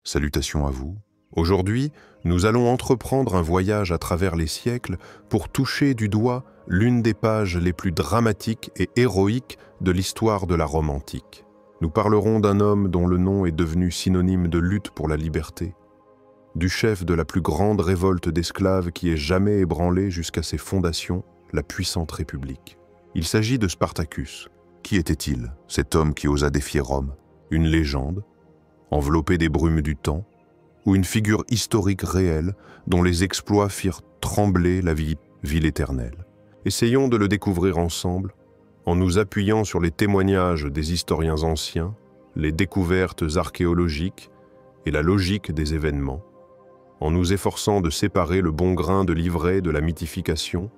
Salutations à vous. Aujourd'hui, nous allons entreprendre un voyage à travers les siècles pour toucher du doigt l'une des pages les plus dramatiques et héroïques de l'histoire de la Rome antique. Nous parlerons d'un homme dont le nom est devenu synonyme de lutte pour la liberté, du chef de la plus grande révolte d'esclaves qui ait jamais ébranlé jusqu'à ses fondations la puissante République. Il s'agit de Spartacus. Qui était-il, cet homme qui osa défier Rome? Une légende, enveloppée des brumes du temps, ou une figure historique réelle dont les exploits firent trembler la ville éternelle? Essayons de le découvrir ensemble en nous appuyant sur les témoignages des historiens anciens, les découvertes archéologiques et la logique des événements, en nous efforçant de séparer le bon grain de l'ivraie de la mythification,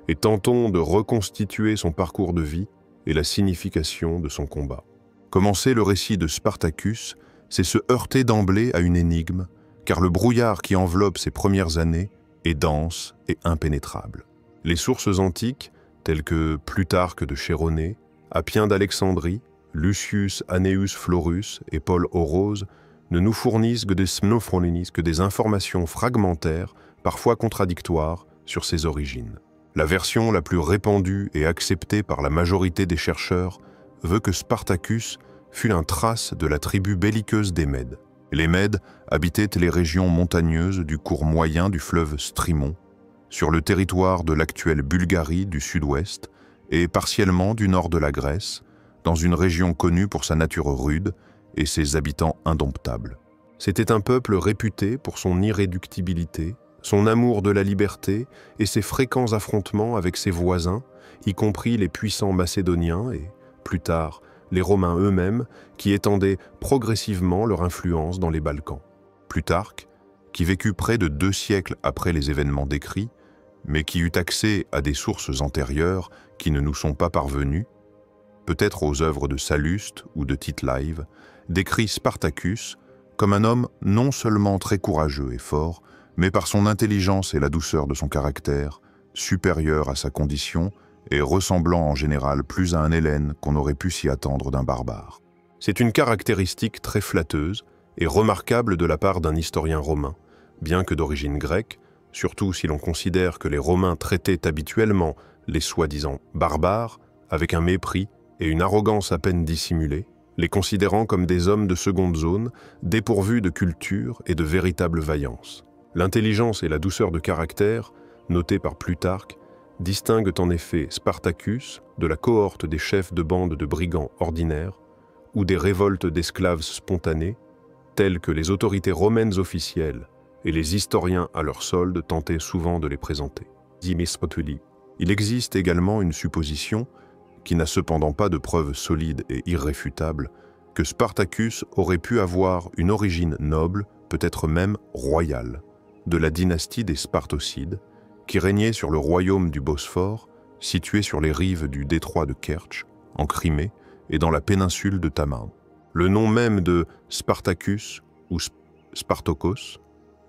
et tentons de reconstituer son parcours de vie et la signification de son combat. Commencer le récit de Spartacus, c'est se heurter d'emblée à une énigme, car le brouillard qui enveloppe ses premières années est dense et impénétrable. Les sources antiques, telles que Plutarque de Chéronée, Appien d'Alexandrie, Lucius Anneus Florus et Paul Orose, ne nous fournissent que des informations fragmentaires, parfois contradictoires, sur ses origines. La version la plus répandue et acceptée par la majorité des chercheurs veut que Spartacus fut un thrace de la tribu belliqueuse des Mèdes. Les Mèdes habitaient les régions montagneuses du cours moyen du fleuve Strymon, sur le territoire de l'actuelle Bulgarie du sud-ouest et partiellement du nord de la Grèce, dans une région connue pour sa nature rude et ses habitants indomptables. C'était un peuple réputé pour son irréductibilité, son amour de la liberté et ses fréquents affrontements avec ses voisins, y compris les puissants Macédoniens et, plus tard, les Romains eux-mêmes, qui étendaient progressivement leur influence dans les Balkans. Plutarque, qui vécut près de 2 siècles après les événements décrits, mais qui eut accès à des sources antérieures qui ne nous sont pas parvenues, peut-être aux œuvres de Salluste ou de Tite-Live, décrit Spartacus comme un homme non seulement très courageux et fort, mais par son intelligence et la douceur de son caractère, supérieur à sa condition et ressemblant en général plus à un Hellène qu'on aurait pu s'y attendre d'un barbare. C'est une caractéristique très flatteuse et remarquable de la part d'un historien romain, bien que d'origine grecque, surtout si l'on considère que les Romains traitaient habituellement les soi-disant barbares avec un mépris et une arrogance à peine dissimulée, les considérant comme des hommes de seconde zone, dépourvus de culture et de véritable vaillance. L'intelligence et la douceur de caractère, notées par Plutarque, distinguent en effet Spartacus de la cohorte des chefs de bande de brigands ordinaires ou des révoltes d'esclaves spontanées, telles que les autorités romaines officielles et les historiens à leur solde tentaient souvent de les présenter. Il existe également une supposition, qui n'a cependant pas de preuves solides et irréfutables, que Spartacus aurait pu avoir une origine noble, peut-être même royale, de la dynastie des Spartocides, qui régnait sur le royaume du Bosphore, situé sur les rives du détroit de Kertch, en Crimée et dans la péninsule de Taman. Le nom même de Spartacus ou Spartokos,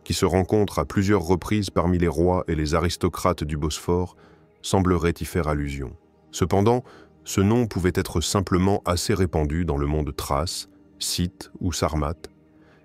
qui se rencontre à plusieurs reprises parmi les rois et les aristocrates du Bosphore, semblerait y faire allusion. Cependant, ce nom pouvait être simplement assez répandu dans le monde thrace, scythe ou sarmate,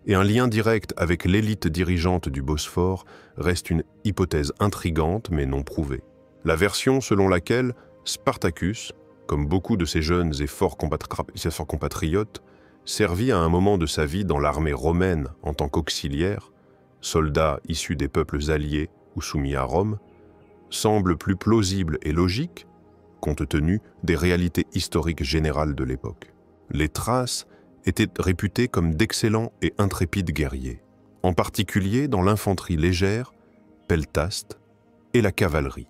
et un lien direct avec l'élite dirigeante du Bosphore reste une hypothèse intrigante mais non prouvée. La version selon laquelle Spartacus, comme beaucoup de ses jeunes et forts compatriotes, servit à un moment de sa vie dans l'armée romaine en tant qu'auxiliaire, soldat issu des peuples alliés ou soumis à Rome, semble plus plausible et logique, compte tenu des réalités historiques générales de l'époque. Les Thraces étaient réputés comme d'excellents et intrépides guerriers, en particulier dans l'infanterie légère, peltaste et la cavalerie.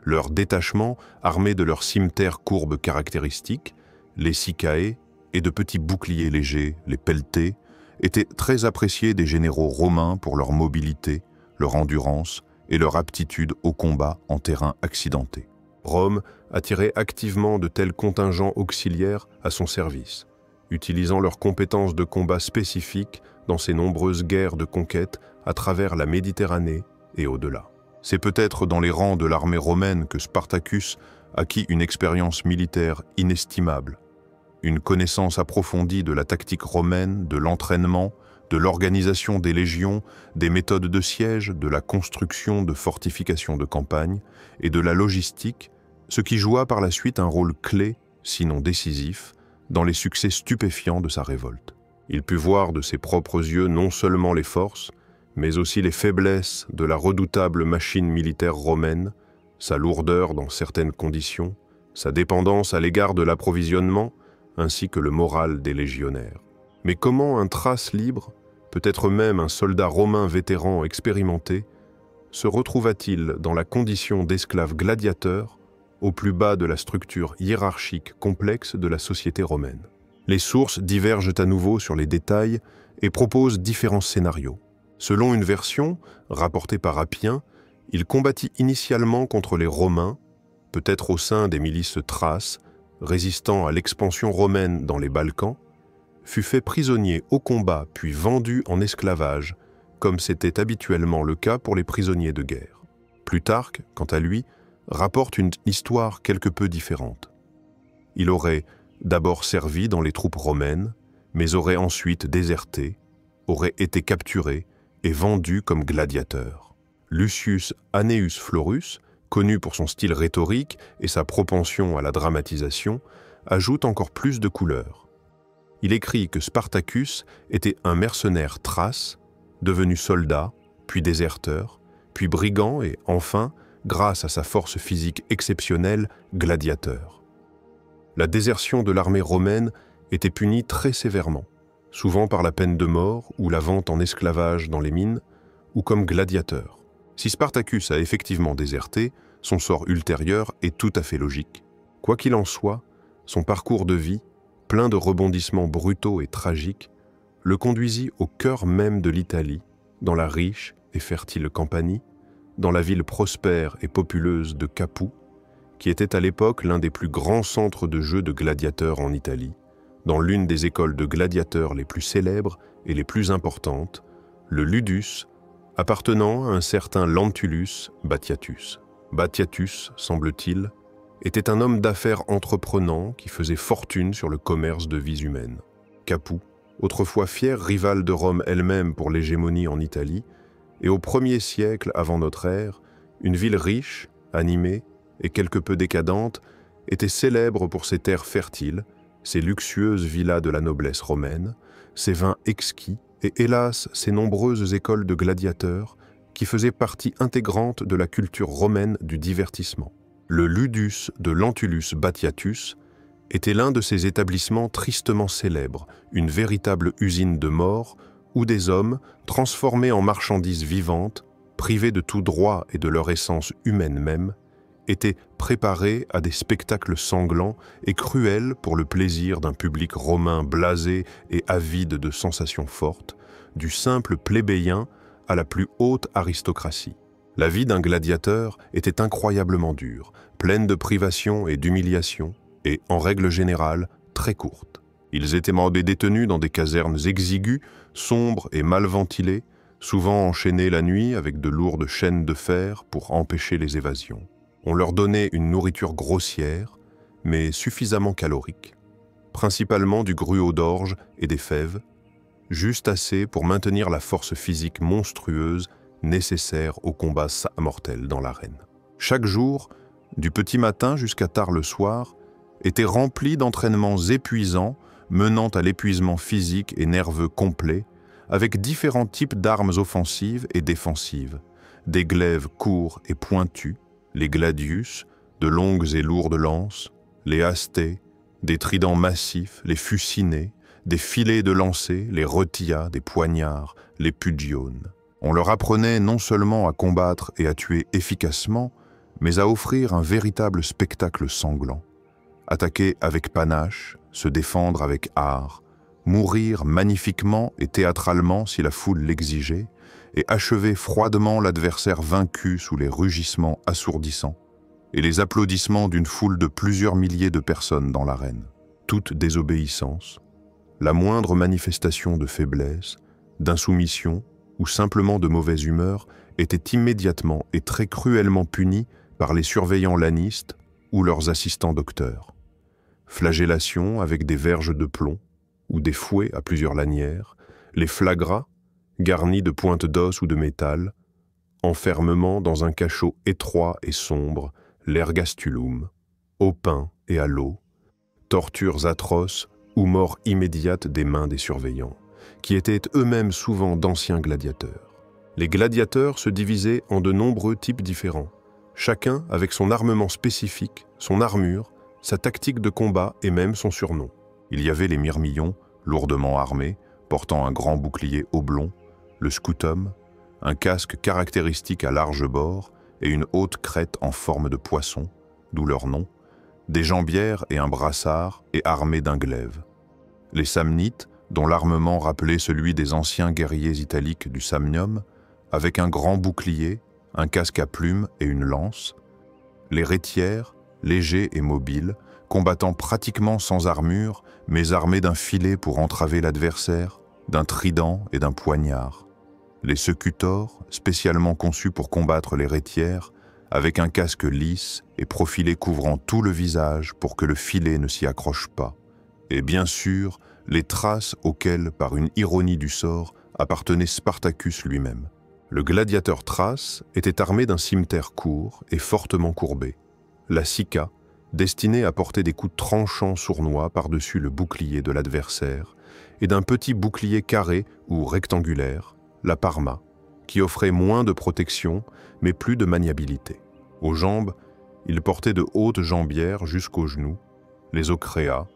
Leurs détachements, armés de leurs cimeterres courbes caractéristiques, les sicae, et de petits boucliers légers, les peltés, étaient très appréciés des généraux romains pour leur mobilité, leur endurance et leur aptitude au combat en terrain accidenté. Rome attirait activement de tels contingents auxiliaires à son service, utilisant leurs compétences de combat spécifiques dans ses nombreuses guerres de conquête à travers la Méditerranée et au-delà. C'est peut-être dans les rangs de l'armée romaine que Spartacus acquit une expérience militaire inestimable, une connaissance approfondie de la tactique romaine, de l'entraînement, de l'organisation des légions, des méthodes de siège, de la construction de fortifications de campagne et de la logistique, ce qui joua par la suite un rôle clé, sinon décisif, dans les succès stupéfiants de sa révolte. Il put voir de ses propres yeux non seulement les forces, mais aussi les faiblesses de la redoutable machine militaire romaine, sa lourdeur dans certaines conditions, sa dépendance à l'égard de l'approvisionnement, ainsi que le moral des légionnaires. Mais comment un thrace libre, peut-être même un soldat romain vétéran expérimenté, se retrouva-t-il dans la condition d'esclave gladiateur au plus bas de la structure hiérarchique complexe de la société romaine? Les sources divergent à nouveau sur les détails et proposent différents scénarios. Selon une version, rapportée par Appien, il combattit initialement contre les Romains, peut-être au sein des milices thraces, résistant à l'expansion romaine dans les Balkans, fut fait prisonnier au combat puis vendu en esclavage, comme c'était habituellement le cas pour les prisonniers de guerre. Plutarque, quant à lui, rapporte une histoire quelque peu différente. Il aurait d'abord servi dans les troupes romaines, mais aurait ensuite déserté, aurait été capturé et vendu comme gladiateur. Lucius Anneus Florus, connu pour son style rhétorique et sa propension à la dramatisation, ajoute encore plus de couleurs. Il écrit que Spartacus était un mercenaire thrace, devenu soldat, puis déserteur, puis brigand et enfin, grâce à sa force physique exceptionnelle, gladiateur. La désertion de l'armée romaine était punie très sévèrement, souvent par la peine de mort ou la vente en esclavage dans les mines, ou comme gladiateur. Si Spartacus a effectivement déserté, son sort ultérieur est tout à fait logique. Quoi qu'il en soit, son parcours de vie, plein de rebondissements brutaux et tragiques, le conduisit au cœur même de l'Italie, dans la riche et fertile Campanie, dans la ville prospère et populeuse de Capoue, qui était à l'époque l'un des plus grands centres de jeux de gladiateurs en Italie, dans l'une des écoles de gladiateurs les plus célèbres et les plus importantes, le Ludus, appartenant à un certain Lentulus Batiatus. Batiatus, semble-t-il, était un homme d'affaires entreprenant qui faisait fortune sur le commerce de vies humaines. Capoue, autrefois fière rivale de Rome elle-même pour l'hégémonie en Italie, et au 1er siècle avant notre ère, une ville riche, animée et quelque peu décadente, était célèbre pour ses terres fertiles, ses luxueuses villas de la noblesse romaine, ses vins exquis et hélas ses nombreuses écoles de gladiateurs qui faisaient partie intégrante de la culture romaine du divertissement. Le Ludus de Lentulus Batiatus était l'un de ces établissements tristement célèbres, une véritable usine de mort où des hommes, transformés en marchandises vivantes, privés de tout droit et de leur essence humaine même, étaient préparés à des spectacles sanglants et cruels pour le plaisir d'un public romain blasé et avide de sensations fortes, du simple plébéien à la plus haute aristocratie. La vie d'un gladiateur était incroyablement dure, pleine de privations et d'humiliations, et, en règle générale, très courte. Ils étaient détenus dans des casernes exiguës, sombres et mal ventilées, souvent enchaînés la nuit avec de lourdes chaînes de fer pour empêcher les évasions. On leur donnait une nourriture grossière, mais suffisamment calorique, principalement du gruau d'orge et des fèves, juste assez pour maintenir la force physique monstrueuse nécessaire au combat mortel dans l'arène. Chaque jour, du petit matin jusqu'à tard le soir, était rempli d'entraînements épuisants menant à l'épuisement physique et nerveux complet, avec différents types d'armes offensives et défensives, des glaives courts et pointus, les gladius, de longues et lourdes lances, les astés, des tridents massifs, les fucinés, des filets de lancers, les retias, des poignards, les pugiones. On leur apprenait non seulement à combattre et à tuer efficacement, mais à offrir un véritable spectacle sanglant. Attaquer avec panache, se défendre avec art, mourir magnifiquement et théâtralement si la foule l'exigeait, et achever froidement l'adversaire vaincu sous les rugissements assourdissants et les applaudissements d'une foule de plusieurs milliers de personnes dans l'arène. Toute désobéissance, la moindre manifestation de faiblesse, d'insoumission ou simplement de mauvaise humeur était immédiatement et très cruellement punie par les surveillants lanistes ou leurs assistants docteurs. Flagellation avec des verges de plomb ou des fouets à plusieurs lanières, les flagras, garnis de pointes d'os ou de métal, enfermement dans un cachot étroit et sombre, l'ergastulum, au pain et à l'eau, tortures atroces ou mort immédiate des mains des surveillants, qui étaient eux-mêmes souvent d'anciens gladiateurs. Les gladiateurs se divisaient en de nombreux types différents, chacun avec son armement spécifique, son armure, sa tactique de combat et même son surnom. Il y avait les myrmillons, lourdement armés, portant un grand bouclier oblong, le scutum, un casque caractéristique à large bord et une haute crête en forme de poisson, d'où leur nom, des jambières et un brassard et armés d'un glaive. Les samnites, dont l'armement rappelait celui des anciens guerriers italiques du Samnium, avec un grand bouclier, un casque à plumes et une lance. Les rétiaires, légers et mobiles, combattant pratiquement sans armure, mais armés d'un filet pour entraver l'adversaire, d'un trident et d'un poignard. Les secutors, spécialement conçus pour combattre les rétiaires, avec un casque lisse et profilé couvrant tout le visage pour que le filet ne s'y accroche pas. Et bien sûr, les thraces auxquelles, par une ironie du sort, appartenait Spartacus lui-même. Le gladiateur thrace était armé d'un cimeterre court et fortement courbé, la sica, destinée à porter des coups tranchants sournois par-dessus le bouclier de l'adversaire, et d'un petit bouclier carré ou rectangulaire, la parma, qui offrait moins de protection, mais plus de maniabilité. Aux jambes, il portait de hautes jambières jusqu'aux genoux, les ocréas,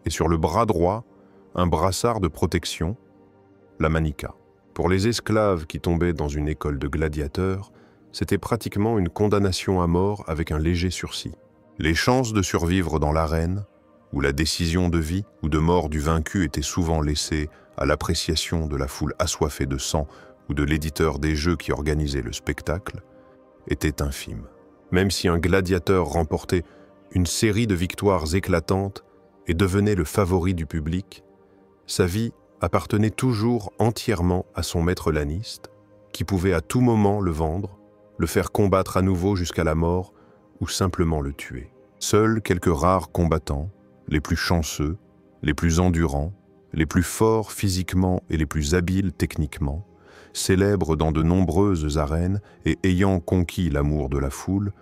et sur le bras droit, un brassard de protection, la manica. Pour les esclaves qui tombaient dans une école de gladiateurs, c'était pratiquement une condamnation à mort avec un léger sursis. Les chances de survivre dans l'arène, où la décision de vie ou de mort du vaincu était souvent laissée à l'appréciation de la foule assoiffée de sang ou de l'éditeur des jeux qui organisait le spectacle, étaient infimes. Même si un gladiateur remportait une série de victoires éclatantes et devenait le favori du public, sa vie appartenait toujours entièrement à son maître laniste, qui pouvait à tout moment le vendre, le faire combattre à nouveau jusqu'à la mort ou simplement le tuer. Seuls quelques rares combattants, les plus chanceux, les plus endurants, les plus forts physiquement et les plus habiles techniquement, célèbres dans de nombreuses arènes et ayant conquis l'amour de la foule,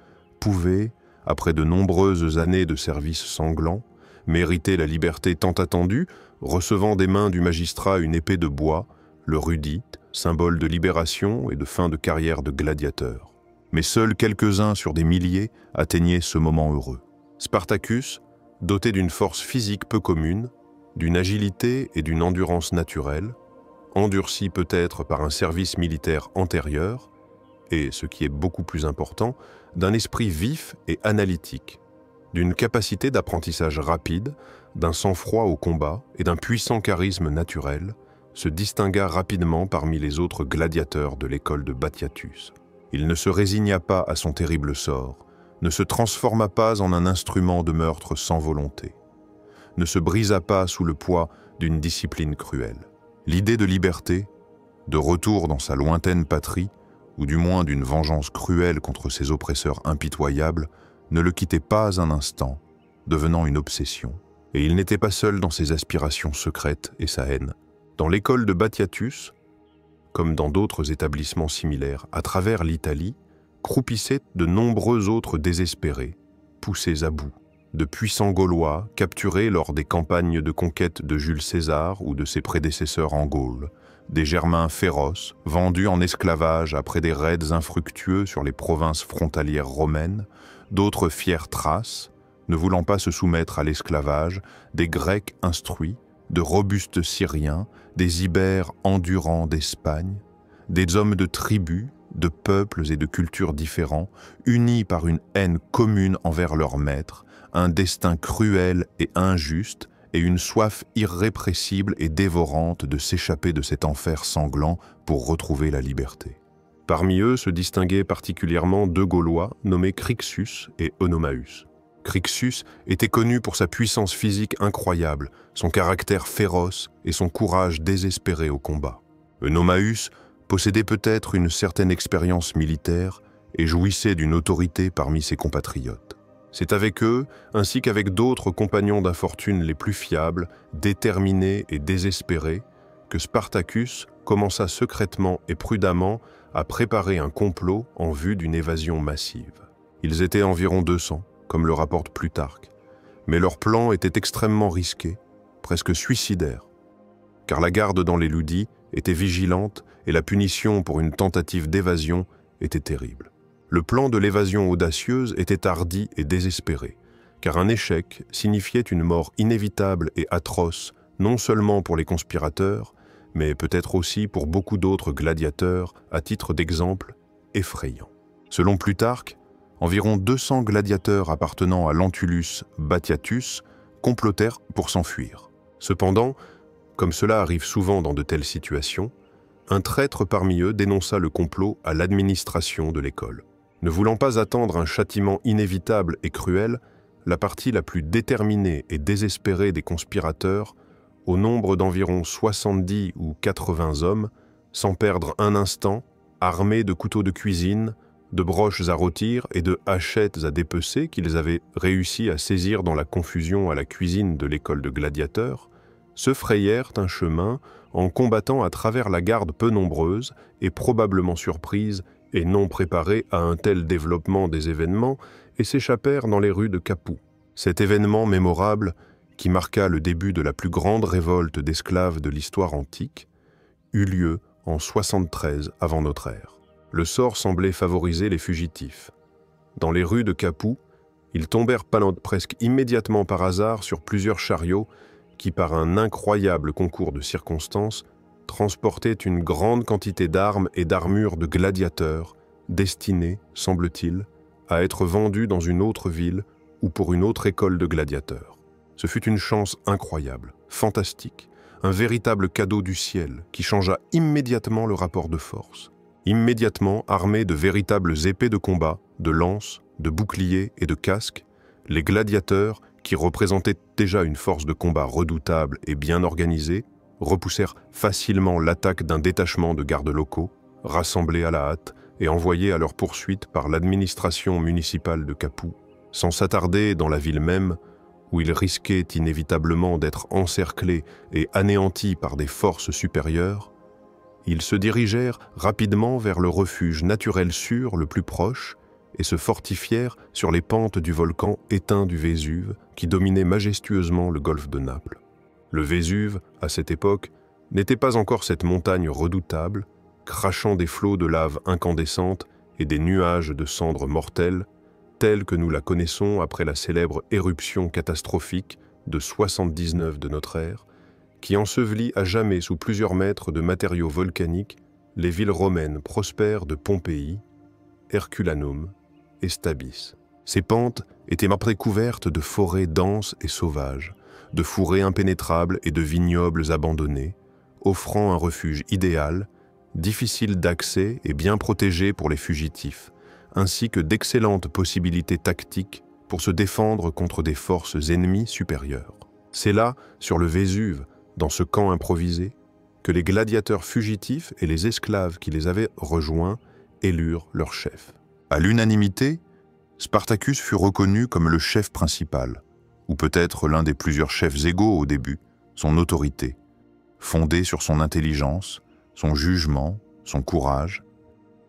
pouvaient, après de nombreuses années de service sanglant, mériter la liberté tant attendue, recevant des mains du magistrat une épée de bois, le rudite, symbole de libération et de fin de carrière de gladiateur. Mais seuls quelques-uns sur des milliers atteignaient ce moment heureux. Spartacus, doté d'une force physique peu commune, d'une agilité et d'une endurance naturelle, endurci peut-être par un service militaire antérieur, et, ce qui est beaucoup plus important, d'un esprit vif et analytique, d'une capacité d'apprentissage rapide, d'un sang-froid au combat et d'un puissant charisme naturel, se distingua rapidement parmi les autres gladiateurs de l'école de Batiatus. Il ne se résigna pas à son terrible sort, ne se transforma pas en un instrument de meurtre sans volonté, ne se brisa pas sous le poids d'une discipline cruelle. L'idée de liberté, de retour dans sa lointaine patrie, ou du moins d'une vengeance cruelle contre ses oppresseurs impitoyables, ne le quittait pas un instant, devenant une obsession. Et il n'était pas seul dans ses aspirations secrètes et sa haine. Dans l'école de Batiatus, comme dans d'autres établissements similaires à travers l'Italie, croupissaient de nombreux autres désespérés, poussés à bout, de puissants Gaulois capturés lors des campagnes de conquête de Jules César ou de ses prédécesseurs en Gaule, des Germains féroces, vendus en esclavage après des raids infructueux sur les provinces frontalières romaines, d'autres fiers Thraces, ne voulant pas se soumettre à l'esclavage, des Grecs instruits, de robustes Syriens, des Ibères endurants d'Espagne, des hommes de tribus, de peuples et de cultures différents, unis par une haine commune envers leur maître, un destin cruel et injuste, et une soif irrépressible et dévorante de s'échapper de cet enfer sanglant pour retrouver la liberté. Parmi eux se distinguaient particulièrement deux Gaulois nommés Crixus et Onomaus. Crixus était connu pour sa puissance physique incroyable, son caractère féroce et son courage désespéré au combat. Onomaus possédait peut-être une certaine expérience militaire et jouissait d'une autorité parmi ses compatriotes. C'est avec eux, ainsi qu'avec d'autres compagnons d'infortune les plus fiables, déterminés et désespérés, que Spartacus commença secrètement et prudemment à préparer un complot en vue d'une évasion massive. Ils étaient environ 200, comme le rapporte Plutarque, mais leur plan était extrêmement risqué, presque suicidaire, car la garde dans les Ludii était vigilante et la punition pour une tentative d'évasion était terrible. Le plan de l'évasion audacieuse était hardi et désespéré, car un échec signifiait une mort inévitable et atroce, non seulement pour les conspirateurs, mais peut-être aussi pour beaucoup d'autres gladiateurs, à titre d'exemple effrayant. Selon Plutarque, environ 200 gladiateurs appartenant à Lentulus Batiatus complotèrent pour s'enfuir. Cependant, comme cela arrive souvent dans de telles situations, un traître parmi eux dénonça le complot à l'administration de l'école. Ne voulant pas attendre un châtiment inévitable et cruel, la partie la plus déterminée et désespérée des conspirateurs, au nombre d'environ 70 ou 80 hommes, sans perdre un instant, armés de couteaux de cuisine, de broches à rôtir et de hachettes à dépecer qu'ils avaient réussi à saisir dans la confusion à la cuisine de l'école de gladiateurs, se frayèrent un chemin en combattant à travers la garde peu nombreuse et probablement surprise et non préparée à un tel développement des événements et s'échappèrent dans les rues de Capoue. Cet événement mémorable, qui marqua le début de la plus grande révolte d'esclaves de l'histoire antique, eut lieu en 73 avant notre ère. Le sort semblait favoriser les fugitifs. Dans les rues de Capoue, ils tombèrent presque immédiatement par hasard sur plusieurs chariots qui, par un incroyable concours de circonstances, transportaient une grande quantité d'armes et d'armures de gladiateurs, destinés, semble-t-il, à être vendus dans une autre ville ou pour une autre école de gladiateurs. Ce fut une chance incroyable, fantastique, un véritable cadeau du ciel qui changea immédiatement le rapport de force. Immédiatement armés de véritables épées de combat, de lances, de boucliers et de casques, les gladiateurs, qui représentaient déjà une force de combat redoutable et bien organisée, repoussèrent facilement l'attaque d'un détachement de gardes locaux, rassemblés à la hâte et envoyés à leur poursuite par l'administration municipale de Capoue, sans s'attarder dans la ville même, où ils risquaient inévitablement d'être encerclés et anéantis par des forces supérieures. Ils se dirigèrent rapidement vers le refuge naturel sûr le plus proche et se fortifièrent sur les pentes du volcan éteint du Vésuve qui dominait majestueusement le golfe de Naples. Le Vésuve, à cette époque, n'était pas encore cette montagne redoutable, crachant des flots de lave incandescente et des nuages de cendres mortelles, telle que nous la connaissons après la célèbre éruption catastrophique de 79 de notre ère, qui ensevelit à jamais sous plusieurs mètres de matériaux volcaniques les villes romaines prospères de Pompéi, Herculanum et Stabis. Ces pentes étaient couvertes de forêts denses et sauvages, de fourrés impénétrables et de vignobles abandonnés, offrant un refuge idéal, difficile d'accès et bien protégé pour les fugitifs, ainsi que d'excellentes possibilités tactiques pour se défendre contre des forces ennemies supérieures. C'est là, sur le Vésuve, dans ce camp improvisé, que les gladiateurs fugitifs et les esclaves qui les avaient rejoints élurent leur chef. À l'unanimité, Spartacus fut reconnu comme le chef principal, ou peut-être l'un des plusieurs chefs égaux au début, son autorité, fondée sur son intelligence, son jugement, son courage,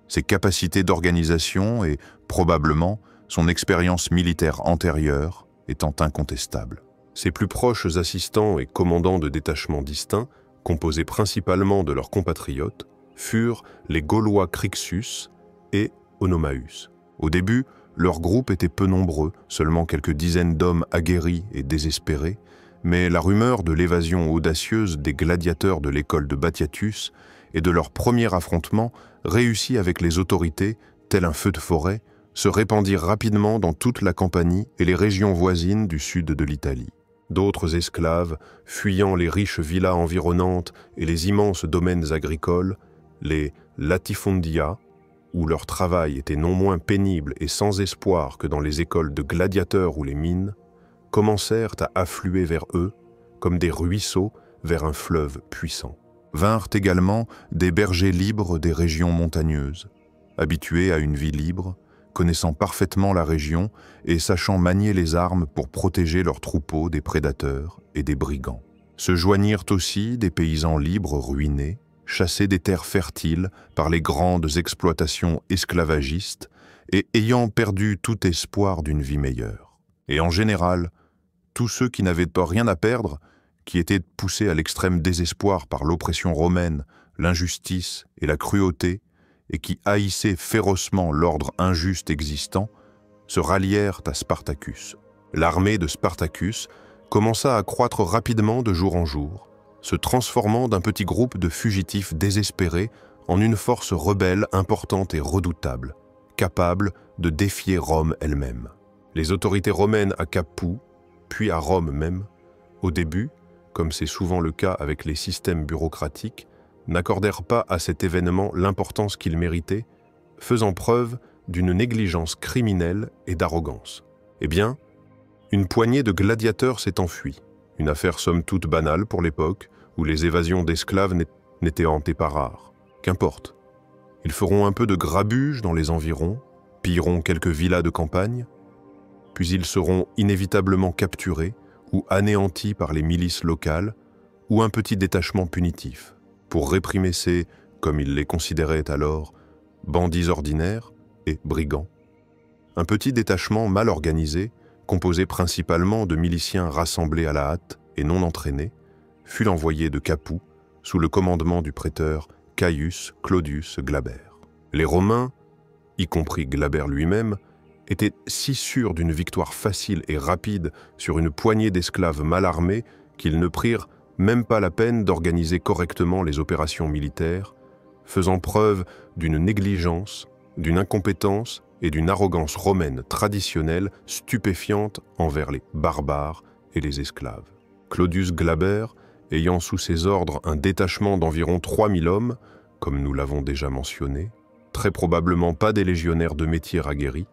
ses capacités d'organisation et, probablement, son expérience militaire antérieure étant incontestable. Ses plus proches assistants et commandants de détachements distincts, composés principalement de leurs compatriotes, furent les Gaulois Crixus et Onomaus. Au début, leur groupe était peu nombreux, seulement quelques dizaines d'hommes aguerris et désespérés, mais la rumeur de l'évasion audacieuse des gladiateurs de l'école de Batiatus et de leur premier affrontement réussi avec les autorités, tel un feu de forêt, se répandit rapidement dans toute la Campanie et les régions voisines du sud de l'Italie. D'autres esclaves, fuyant les riches villas environnantes et les immenses domaines agricoles, les latifundia, où leur travail était non moins pénible et sans espoir que dans les écoles de gladiateurs ou les mines, commencèrent à affluer vers eux, comme des ruisseaux vers un fleuve puissant. Vinrent également des bergers libres des régions montagneuses, habitués à une vie libre, connaissant parfaitement la région et sachant manier les armes pour protéger leurs troupeaux des prédateurs et des brigands. Se joignirent aussi des paysans libres ruinés, chassés des terres fertiles par les grandes exploitations esclavagistes et ayant perdu tout espoir d'une vie meilleure. Et en général, tous ceux qui n'avaient pas rien à perdre, qui étaient poussés à l'extrême désespoir par l'oppression romaine, l'injustice et la cruauté, et qui haïssaient férocement l'ordre injuste existant, se rallièrent à Spartacus. L'armée de Spartacus commença à croître rapidement de jour en jour, se transformant d'un petit groupe de fugitifs désespérés en une force rebelle importante et redoutable, capable de défier Rome elle-même. Les autorités romaines à Capoue, puis à Rome même, au début, comme c'est souvent le cas avec les systèmes bureaucratiques, n'accordèrent pas à cet événement l'importance qu'il méritait, faisant preuve d'une négligence criminelle et d'arrogance. Eh bien, une poignée de gladiateurs s'est enfuie, une affaire somme toute banale pour l'époque, où les évasions d'esclaves n'étaient hantées pas rares. Qu'importe. Ils feront un peu de grabuge dans les environs, pilleront quelques villas de campagne, puis ils seront inévitablement capturés ou anéantis par les milices locales ou un petit détachement punitif, pour réprimer ces, comme ils les considéraient alors, bandits ordinaires et brigands. Un petit détachement mal organisé, composé principalement de miliciens rassemblés à la hâte et non entraînés, fut envoyé de Capoue sous le commandement du préteur Caius Claudius Glaber. Les Romains, y compris Glaber lui-même, étaient si sûrs d'une victoire facile et rapide sur une poignée d'esclaves mal armés qu'ils ne prirent même pas la peine d'organiser correctement les opérations militaires, faisant preuve d'une négligence, d'une incompétence et d'une arrogance romaine traditionnelle stupéfiante envers les barbares et les esclaves. Claudius Glaber, ayant sous ses ordres un détachement d'environ 3000 hommes, comme nous l'avons déjà mentionné, très probablement pas des légionnaires de métier aguerris,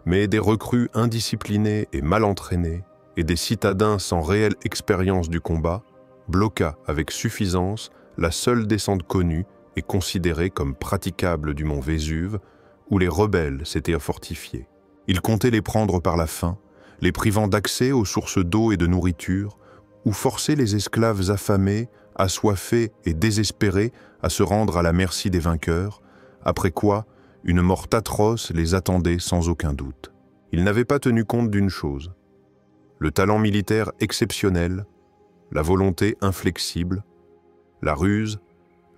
mais des recrues indisciplinés et mal entraînés, et des citadins sans réelle expérience du combat, bloqua avec suffisance la seule descente connue et considérée comme praticable du mont Vésuve, où les rebelles s'étaient fortifiés. Il comptait les prendre par la faim, les privant d'accès aux sources d'eau et de nourriture, ou forcer les esclaves affamés, assoiffés et désespérés à se rendre à la merci des vainqueurs, après quoi une mort atroce les attendait sans aucun doute. Il n'avait pas tenu compte d'une chose, le talent militaire exceptionnel, la volonté inflexible, la ruse,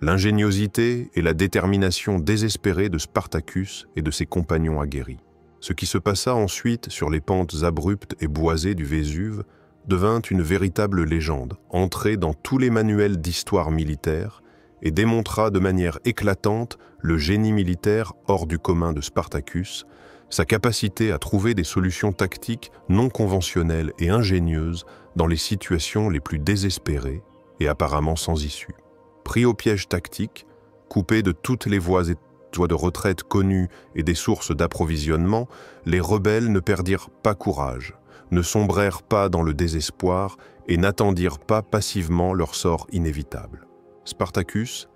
l'ingéniosité et la détermination désespérée de Spartacus et de ses compagnons aguerris. Ce qui se passa ensuite sur les pentes abruptes et boisées du Vésuve devint une véritable légende, entrée dans tous les manuels d'histoire militaire et démontra de manière éclatante le génie militaire hors du commun de Spartacus, sa capacité à trouver des solutions tactiques non conventionnelles et ingénieuses dans les situations les plus désespérées et apparemment sans issue. Pris au piège tactique, coupés de toutes les voies de retraite connues et des sources d'approvisionnement, les rebelles ne perdirent pas courage, ne sombrèrent pas dans le désespoir et n'attendirent pas passivement leur sort inévitable. Spartacus,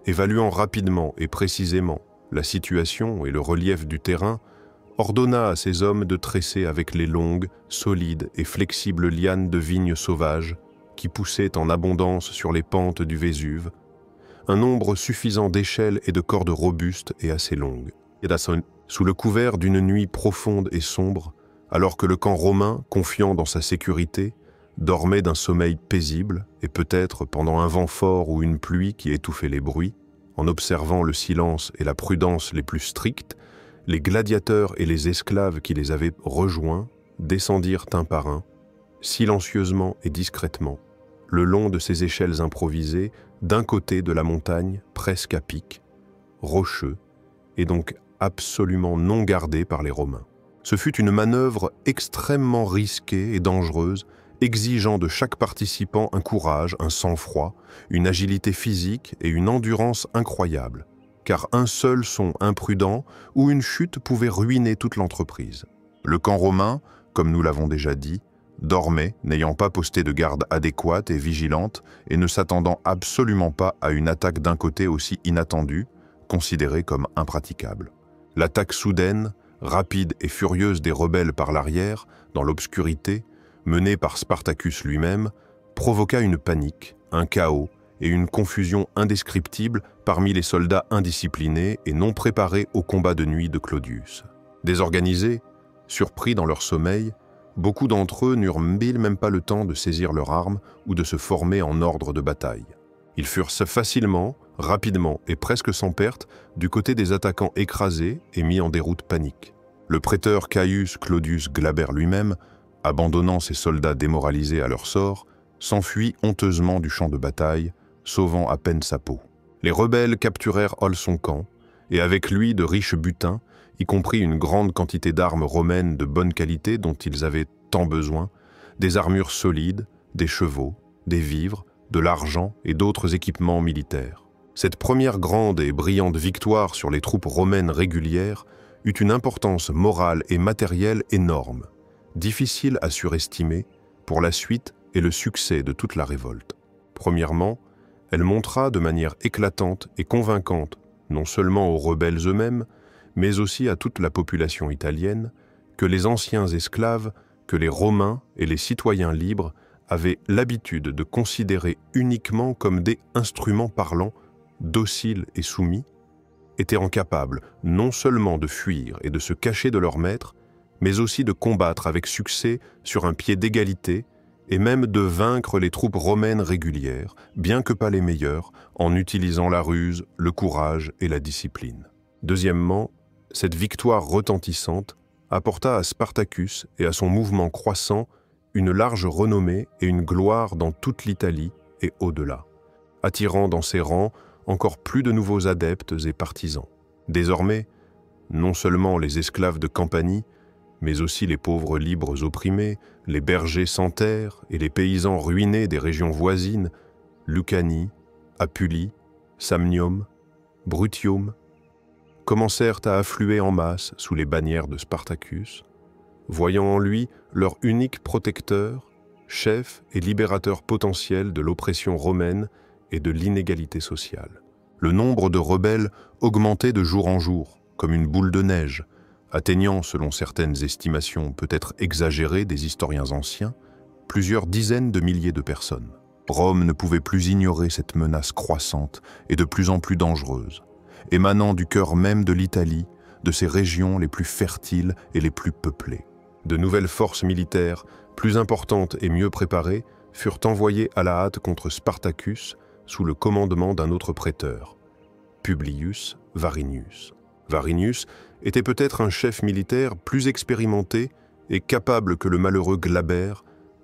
évaluant rapidement et précisément la situation et le relief du terrain, ordonna à ses hommes de tresser avec les longues, solides et flexibles lianes de vignes sauvages qui poussaient en abondance sur les pentes du Vésuve, un nombre suffisant d'échelles et de cordes robustes et assez longues. Sous le couvert d'une nuit profonde et sombre, alors que le camp romain, confiant dans sa sécurité, dormait d'un sommeil paisible et peut-être pendant un vent fort ou une pluie qui étouffait les bruits, en observant le silence et la prudence les plus strictes, les gladiateurs et les esclaves qui les avaient rejoints descendirent un par un, silencieusement et discrètement, le long de ces échelles improvisées, d'un côté de la montagne, presque à pic, rocheux, et donc absolument non gardé par les Romains. Ce fut une manœuvre extrêmement risquée et dangereuse, exigeant de chaque participant un courage, un sang-froid, une agilité physique et une endurance incroyables, car un seul son imprudent ou une chute pouvait ruiner toute l'entreprise. Le camp romain, comme nous l'avons déjà dit, dormait, n'ayant pas posté de garde adéquate et vigilante et ne s'attendant absolument pas à une attaque d'un côté aussi inattendue, considérée comme impraticable. L'attaque soudaine, rapide et furieuse des rebelles par l'arrière, dans l'obscurité, menée par Spartacus lui-même, provoqua une panique, un chaos et une confusion indescriptible parmi les soldats indisciplinés et non préparés au combat de nuit de Clodius. Désorganisés, surpris dans leur sommeil, beaucoup d'entre eux n'eurent même pas le temps de saisir leurs armes ou de se former en ordre de bataille. Ils furent facilement, rapidement et presque sans perte du côté des attaquants écrasés et mis en déroute panique. Le préteur Caius Claudius Glaber lui-même, abandonnant ses soldats démoralisés à leur sort, s'enfuit honteusement du champ de bataille, sauvant à peine sa peau. Les rebelles capturèrent son camp, et avec lui de riches butins, y compris une grande quantité d'armes romaines de bonne qualité dont ils avaient tant besoin, des armures solides, des chevaux, des vivres, de l'argent et d'autres équipements militaires. Cette première grande et brillante victoire sur les troupes romaines régulières eut une importance morale et matérielle énorme, difficile à surestimer pour la suite et le succès de toute la révolte. Premièrement, elle montra de manière éclatante et convaincante, non seulement aux rebelles eux-mêmes, mais aussi à toute la population italienne, que les anciens esclaves, que les Romains et les citoyens libres avaient l'habitude de considérer uniquement comme des instruments parlants, dociles et soumis, étaient incapables non seulement de fuir et de se cacher de leur maître, mais aussi de combattre avec succès sur un pied d'égalité et même de vaincre les troupes romaines régulières, bien que pas les meilleures, en utilisant la ruse, le courage et la discipline. Deuxièmement, cette victoire retentissante apporta à Spartacus et à son mouvement croissant une large renommée et une gloire dans toute l'Italie et au-delà, attirant dans ses rangs encore plus de nouveaux adeptes et partisans. Désormais, non seulement les esclaves de Campanie, mais aussi les pauvres libres opprimés, les bergers sans terre et les paysans ruinés des régions voisines, Lucanie, Apulie, Samnium, Brutium, commencèrent à affluer en masse sous les bannières de Spartacus, voyant en lui leur unique protecteur, chef et libérateur potentiel de l'oppression romaine et de l'inégalité sociale. Le nombre de rebelles augmentait de jour en jour, comme une boule de neige, atteignant, selon certaines estimations peut-être exagérées des historiens anciens, plusieurs dizaines de milliers de personnes. Rome ne pouvait plus ignorer cette menace croissante et de plus en plus dangereuse, émanant du cœur même de l'Italie, de ses régions les plus fertiles et les plus peuplées. De nouvelles forces militaires, plus importantes et mieux préparées, furent envoyées à la hâte contre Spartacus sous le commandement d'un autre préteur, Publius Varinius. Varinius était peut-être un chef militaire plus expérimenté et capable que le malheureux Glaber,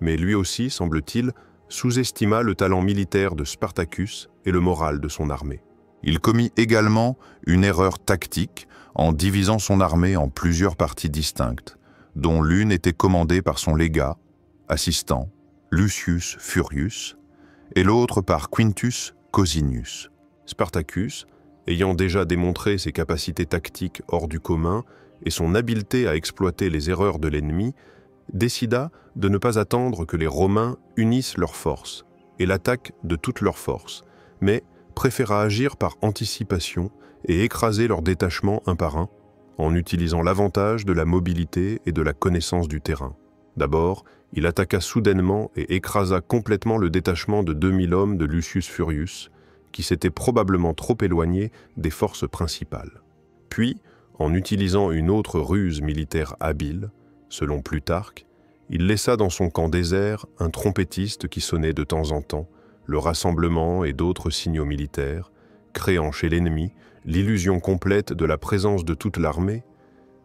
mais lui aussi, semble-t-il, sous-estima le talent militaire de Spartacus et le moral de son armée. Il commit également une erreur tactique en divisant son armée en plusieurs parties distinctes, dont l'une était commandée par son légat, assistant, Lucius Furius, et l'autre par Quintus Cosinius. Spartacus, ayant déjà démontré ses capacités tactiques hors du commun et son habileté à exploiter les erreurs de l'ennemi, décida de ne pas attendre que les Romains unissent leurs forces et l'attaquent de toutes leurs forces, mais préféra agir par anticipation et écraser leurs détachements un par un, en utilisant l'avantage de la mobilité et de la connaissance du terrain. D'abord, il attaqua soudainement et écrasa complètement le détachement de 2000 hommes de Lucius Furius, qui s'était probablement trop éloigné des forces principales. Puis, en utilisant une autre ruse militaire habile, selon Plutarque, il laissa dans son camp désert un trompettiste qui sonnait de temps en temps le rassemblement et d'autres signaux militaires, créant chez l'ennemi l'illusion complète de la présence de toute l'armée,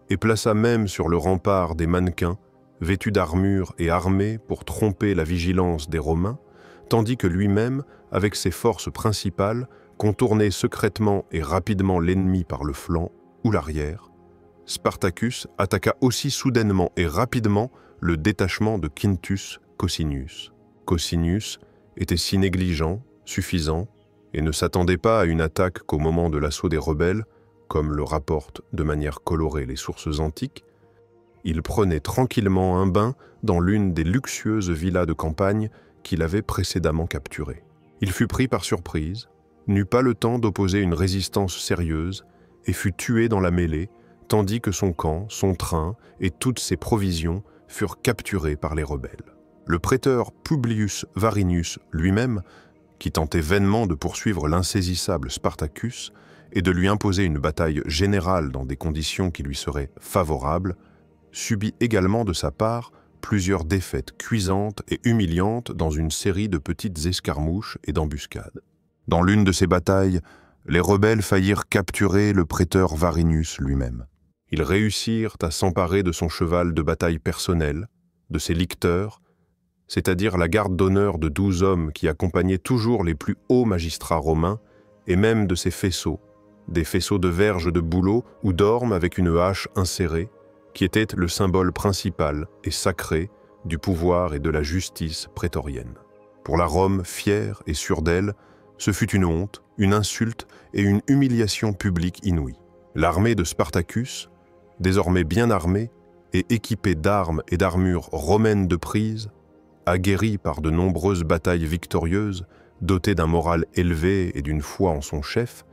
et plaça même sur le rempart des mannequins, vêtus d'armure et armés pour tromper la vigilance des Romains, tandis que lui-même, avec ses forces principales, contournait secrètement et rapidement l'ennemi par le flanc ou l'arrière. Spartacus attaqua aussi soudainement et rapidement le détachement de Quintus Cosinius. Cosinius était si négligent, suffisant, et ne s'attendait pas à une attaque qu'au moment de l'assaut des rebelles, comme le rapportent de manière colorée les sources antiques. Il prenait tranquillement un bain dans l'une des luxueuses villas de campagne qu'il avait précédemment capturées. Il fut pris par surprise, n'eut pas le temps d'opposer une résistance sérieuse et fut tué dans la mêlée, tandis que son camp, son train et toutes ses provisions furent capturés par les rebelles. Le préteur Publius Varinius lui-même, qui tentait vainement de poursuivre l'insaisissable Spartacus et de lui imposer une bataille générale dans des conditions qui lui seraient favorables, subit également de sa part plusieurs défaites cuisantes et humiliantes dans une série de petites escarmouches et d'embuscades. Dans l'une de ces batailles, les rebelles faillirent capturer le préteur Varinius lui-même. Ils réussirent à s'emparer de son cheval de bataille personnel, de ses licteurs, c'est-à-dire la garde d'honneur de 12 hommes qui accompagnaient toujours les plus hauts magistrats romains, et même de ses faisceaux, des faisceaux de verge de bouleau ou d'orme avec une hache insérée, qui était le symbole principal et sacré du pouvoir et de la justice prétorienne. Pour la Rome fière et sûre d'elle, ce fut une honte, une insulte et une humiliation publique inouïe. L'armée de Spartacus, désormais bien armée et équipée d'armes et d'armures romaines de prise, aguerrie par de nombreuses batailles victorieuses, dotée d'un moral élevé et d'une foi en son chef,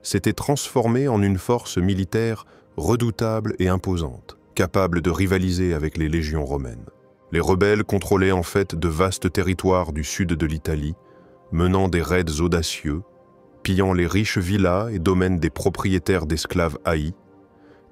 s'était transformée en une force militaire redoutable et imposante, capable de rivaliser avec les légions romaines. Les rebelles contrôlaient en fait de vastes territoires du sud de l'Italie, menant des raids audacieux, pillant les riches villas et domaines des propriétaires d'esclaves haïs,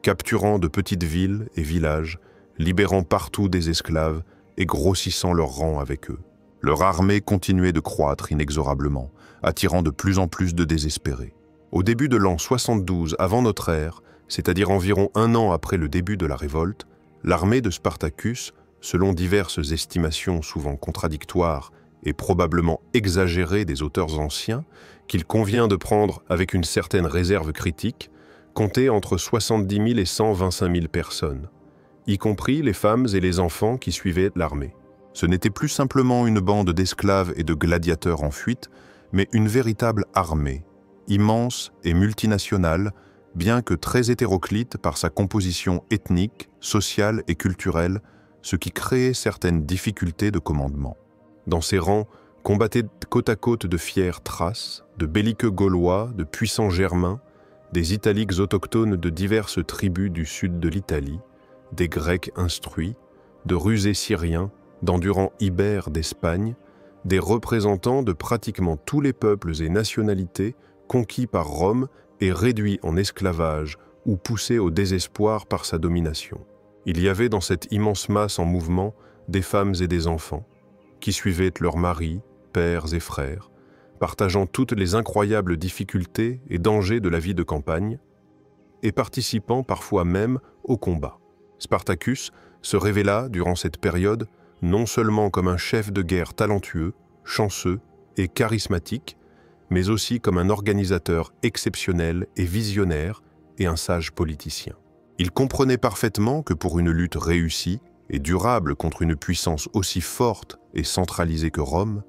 capturant de petites villes et villages, libérant partout des esclaves et grossissant leurs rangs avec eux. Leur armée continuait de croître inexorablement, attirant de plus en plus de désespérés. Au début de l'an 72 avant notre ère, c'est-à-dire environ 1 an après le début de la révolte, l'armée de Spartacus, selon diverses estimations souvent contradictoires et probablement exagérées des auteurs anciens, qu'il convient de prendre avec une certaine réserve critique, comptait entre 70 000 et 125 000 personnes, y compris les femmes et les enfants qui suivaient l'armée. Ce n'était plus simplement une bande d'esclaves et de gladiateurs en fuite, mais une véritable armée, immense et multinationale, bien que très hétéroclite par sa composition ethnique, sociale et culturelle, ce qui créait certaines difficultés de commandement. Dans ses rangs, combattaient côte à côte de fiers Thraces, de belliqueux Gaulois, de puissants Germains, des Italiques autochtones de diverses tribus du sud de l'Italie, des Grecs instruits, de rusés Syriens, d'endurants Ibères d'Espagne, des représentants de pratiquement tous les peuples et nationalités conquis par Rome et réduits en esclavage ou poussés au désespoir par sa domination. Il y avait dans cette immense masse en mouvement des femmes et des enfants, qui suivaient leurs maris, pères et frères, partageant toutes les incroyables difficultés et dangers de la vie de campagne, et participant parfois même au combat. Spartacus se révéla durant cette période non seulement comme un chef de guerre talentueux, chanceux et charismatique, mais aussi comme un organisateur exceptionnel et visionnaire et un sage politicien. Il comprenait parfaitement que pour une lutte réussie et durable contre une puissance aussi forte et centralisée que Rome,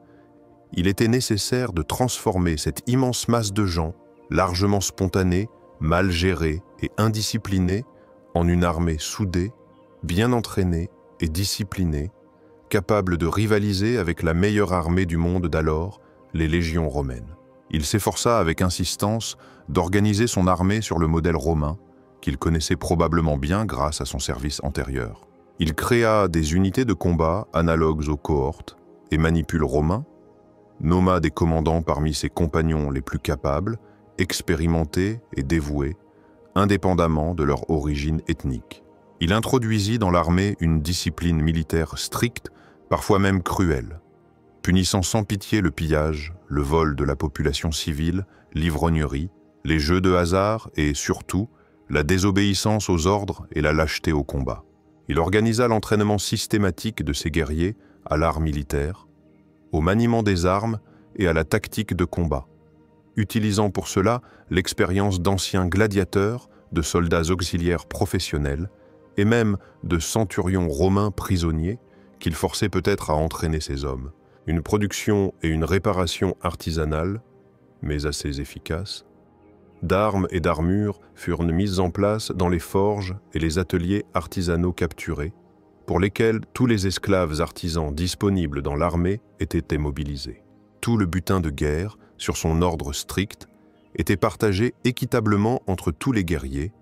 il était nécessaire de transformer cette immense masse de gens, largement spontanée, mal gérée et indisciplinée, en une armée soudée, bien entraînée et disciplinée, capable de rivaliser avec la meilleure armée du monde d'alors, les légions romaines. Il s'efforça avec insistance d'organiser son armée sur le modèle romain, qu'il connaissait probablement bien grâce à son service antérieur. Il créa des unités de combat analogues aux cohortes et manipules romains, nomma des commandants parmi ses compagnons les plus capables, expérimentés et dévoués, indépendamment de leur origine ethnique. Il introduisit dans l'armée une discipline militaire stricte, parfois même cruelle, punissant sans pitié le pillage, le vol de la population civile, l'ivrognerie, les jeux de hasard et, surtout, la désobéissance aux ordres et la lâcheté au combat. Il organisa l'entraînement systématique de ses guerriers à l'art militaire, au maniement des armes et à la tactique de combat, utilisant pour cela l'expérience d'anciens gladiateurs, de soldats auxiliaires professionnels et même de centurions romains prisonniers qu'il forçait peut-être à entraîner ces hommes. Une production et une réparation artisanales, mais assez efficaces, d'armes et d'armures furent mises en place dans les forges et les ateliers artisanaux capturés, pour lesquels tous les esclaves artisans disponibles dans l'armée étaient immobilisés. Tout le butin de guerre, sur son ordre strict, était partagé équitablement entre tous les guerriers,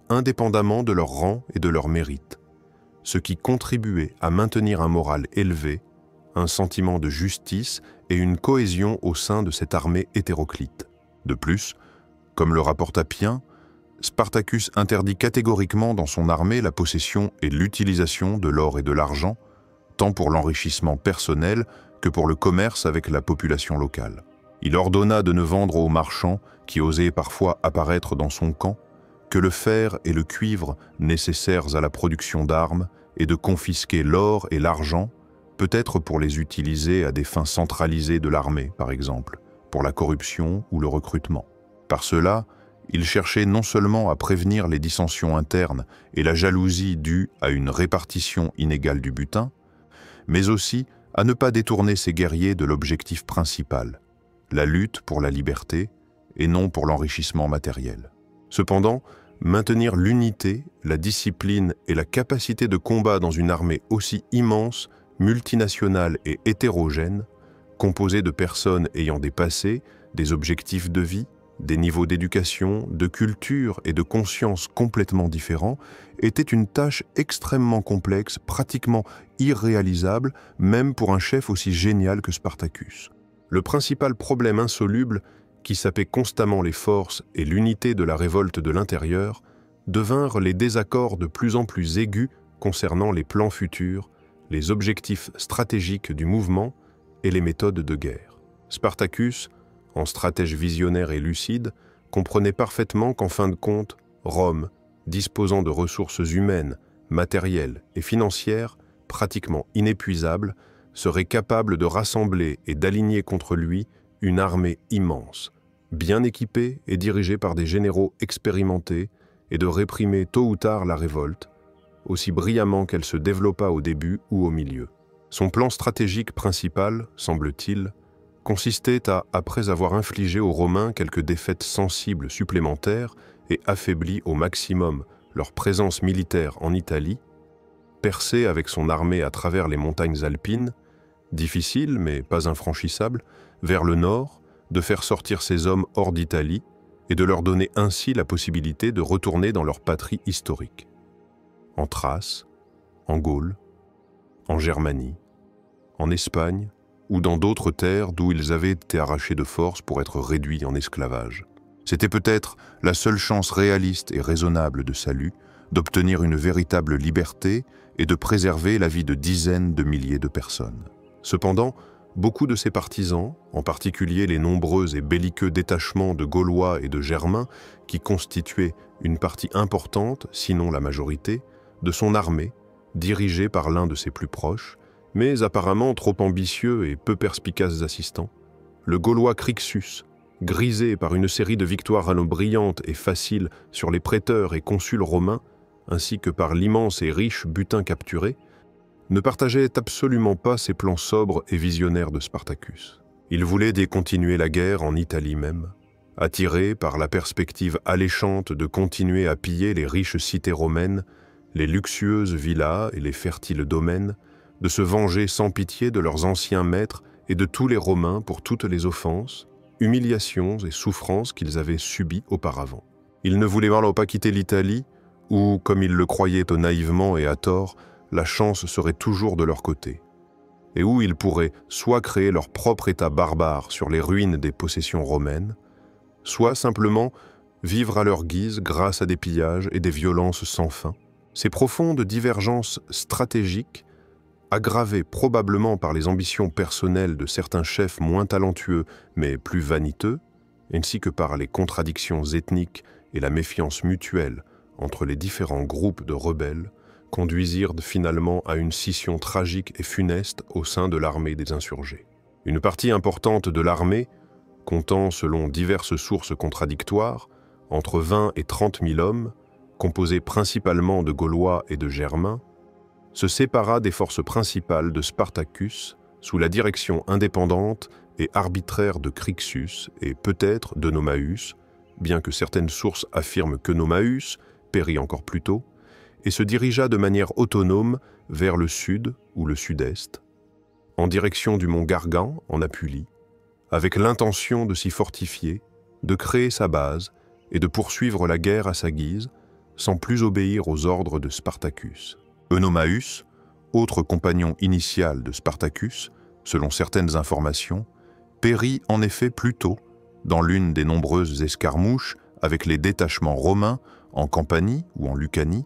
indépendamment de leur rang et de leur mérite, ce qui contribuait à maintenir un moral élevé un sentiment de justice et une cohésion au sein de cette armée hétéroclite. De plus, comme le rapporte Appien, Spartacus interdit catégoriquement dans son armée la possession et l'utilisation de l'or et de l'argent, tant pour l'enrichissement personnel que pour le commerce avec la population locale. Il ordonna de ne vendre aux marchands, qui osaient parfois apparaître dans son camp, que le fer et le cuivre nécessaires à la production d'armes et de confisquer l'or et l'argent, peut-être pour les utiliser à des fins centralisées de l'armée, par exemple, pour la corruption ou le recrutement. Par cela, il cherchait non seulement à prévenir les dissensions internes et la jalousie due à une répartition inégale du butin, mais aussi à ne pas détourner ses guerriers de l'objectif principal, la lutte pour la liberté et non pour l'enrichissement matériel. Cependant, maintenir l'unité, la discipline et la capacité de combat dans une armée aussi immense, multinationale et hétérogène, composée de personnes ayant des passés, des objectifs de vie, des niveaux d'éducation, de culture et de conscience complètement différents, était une tâche extrêmement complexe, pratiquement irréalisable, même pour un chef aussi génial que Spartacus. Le principal problème insoluble, qui sapait constamment les forces et l'unité de la révolte de l'intérieur, devinrent les désaccords de plus en plus aigus concernant les plans futurs, les objectifs stratégiques du mouvement et les méthodes de guerre. Spartacus, en stratège visionnaire et lucide, comprenait parfaitement qu'en fin de compte, Rome, disposant de ressources humaines, matérielles et financières pratiquement inépuisables, serait capable de rassembler et d'aligner contre lui une armée immense, bien équipée et dirigée par des généraux expérimentés, et de réprimer tôt ou tard la révolte, aussi brillamment qu'elle se développa au début ou au milieu. Son plan stratégique principal, semble-t-il, consistait à, après avoir infligé aux Romains quelques défaites sensibles supplémentaires et affaibli au maximum leur présence militaire en Italie, percer avec son armée à travers les montagnes alpines, difficile mais pas infranchissable, vers le nord, de faire sortir ses hommes hors d'Italie et de leur donner ainsi la possibilité de retourner dans leur patrie historique. En Thrace, en Gaule, en Germanie, en Espagne ou dans d'autres terres d'où ils avaient été arrachés de force pour être réduits en esclavage. C'était peut-être la seule chance réaliste et raisonnable de salut, d'obtenir une véritable liberté et de préserver la vie de dizaines de milliers de personnes. Cependant, beaucoup de ses partisans, en particulier les nombreux et belliqueux détachements de Gaulois et de Germains qui constituaient une partie importante, sinon la majorité, de son armée, dirigée par l'un de ses plus proches, mais apparemment trop ambitieux et peu perspicaces assistants, le Gaulois Crixus, grisé par une série de victoires à l'eau brillantes et faciles sur les préteurs et consuls romains, ainsi que par l'immense et riche butin capturé, ne partageait absolument pas ses plans sobres et visionnaires de Spartacus. Il voulait décontinuer la guerre en Italie même, attiré par la perspective alléchante de continuer à piller les riches cités romaines, les luxueuses villas et les fertiles domaines, de se venger sans pitié de leurs anciens maîtres et de tous les Romains pour toutes les offenses, humiliations et souffrances qu'ils avaient subies auparavant. Il ne voulait alors pas quitter l'Italie, où, comme ils le croyaient naïvement et à tort, la chance serait toujours de leur côté, et où ils pourraient soit créer leur propre État barbare sur les ruines des possessions romaines, soit simplement vivre à leur guise grâce à des pillages et des violences sans fin. Ces profondes divergences stratégiques, aggravées probablement par les ambitions personnelles de certains chefs moins talentueux mais plus vaniteux, ainsi que par les contradictions ethniques et la méfiance mutuelle entre les différents groupes de rebelles, conduisirent finalement à une scission tragique et funeste au sein de l'armée des insurgés. Une partie importante de l'armée, comptant selon diverses sources contradictoires, entre 20 et 30 000 hommes, composée principalement de Gaulois et de Germains, se sépara des forces principales de Spartacus sous la direction indépendante et arbitraire de Crixus et peut-être de Nomaeus, bien que certaines sources affirment que Nomaeus périt encore plus tôt, et se dirigea de manière autonome vers le sud ou le sud-est, en direction du mont Gargan en Apulie, avec l'intention de s'y fortifier, de créer sa base et de poursuivre la guerre à sa guise, sans plus obéir aux ordres de Spartacus. Eunomaüs, autre compagnon initial de Spartacus, selon certaines informations, périt en effet plus tôt dans l'une des nombreuses escarmouches avec les détachements romains en Campanie ou en Lucanie,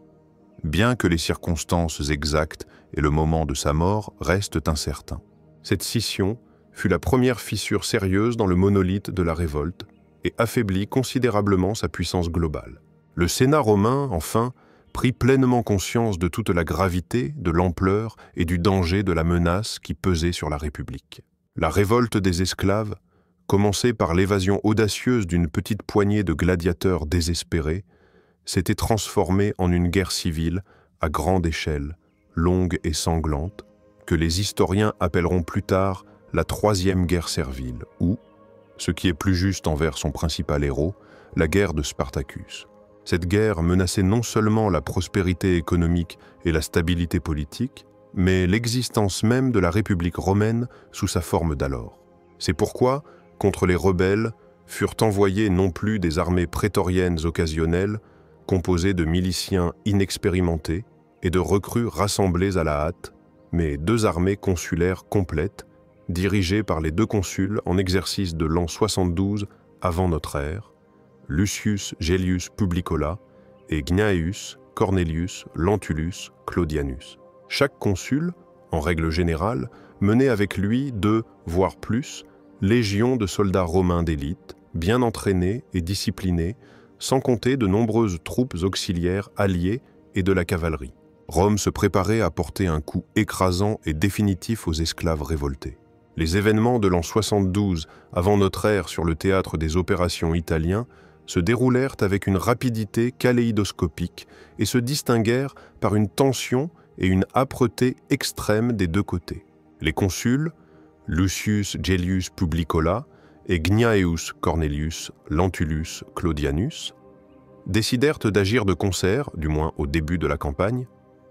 bien que les circonstances exactes et le moment de sa mort restent incertains. Cette scission fut la première fissure sérieuse dans le monolithe de la révolte et affaiblit considérablement sa puissance globale. Le Sénat romain, enfin, prit pleinement conscience de toute la gravité, de l'ampleur et du danger de la menace qui pesait sur la République. La révolte des esclaves, commencée par l'évasion audacieuse d'une petite poignée de gladiateurs désespérés, s'était transformée en une guerre civile à grande échelle, longue et sanglante, que les historiens appelleront plus tard la Troisième Guerre servile, ou, ce qui est plus juste envers son principal héros, la guerre de Spartacus. Cette guerre menaçait non seulement la prospérité économique et la stabilité politique, mais l'existence même de la République romaine sous sa forme d'alors. C'est pourquoi, contre les rebelles, furent envoyées non plus des armées prétoriennes occasionnelles, composées de miliciens inexpérimentés et de recrues rassemblées à la hâte, mais 2 armées consulaires complètes, dirigées par les 2 consuls en exercice de l'an 72 avant notre ère, Lucius Gellius Publicola et Gnaeus Cornelius Lentulus Claudianus. Chaque consul, en règle générale, menait avec lui 2, voire plus, légions de soldats romains d'élite, bien entraînés et disciplinés, sans compter de nombreuses troupes auxiliaires alliées et de la cavalerie. Rome se préparait à porter un coup écrasant et définitif aux esclaves révoltés. Les événements de l'an 72 avant notre ère sur le théâtre des opérations italiens se déroulèrent avec une rapidité kaléidoscopique et se distinguèrent par une tension et une âpreté extrême des 2 côtés. Les consuls, Lucius Gellius Publicola et Gnaeus Cornelius Lentulus Claudianus, décidèrent d'agir de concert, du moins au début de la campagne,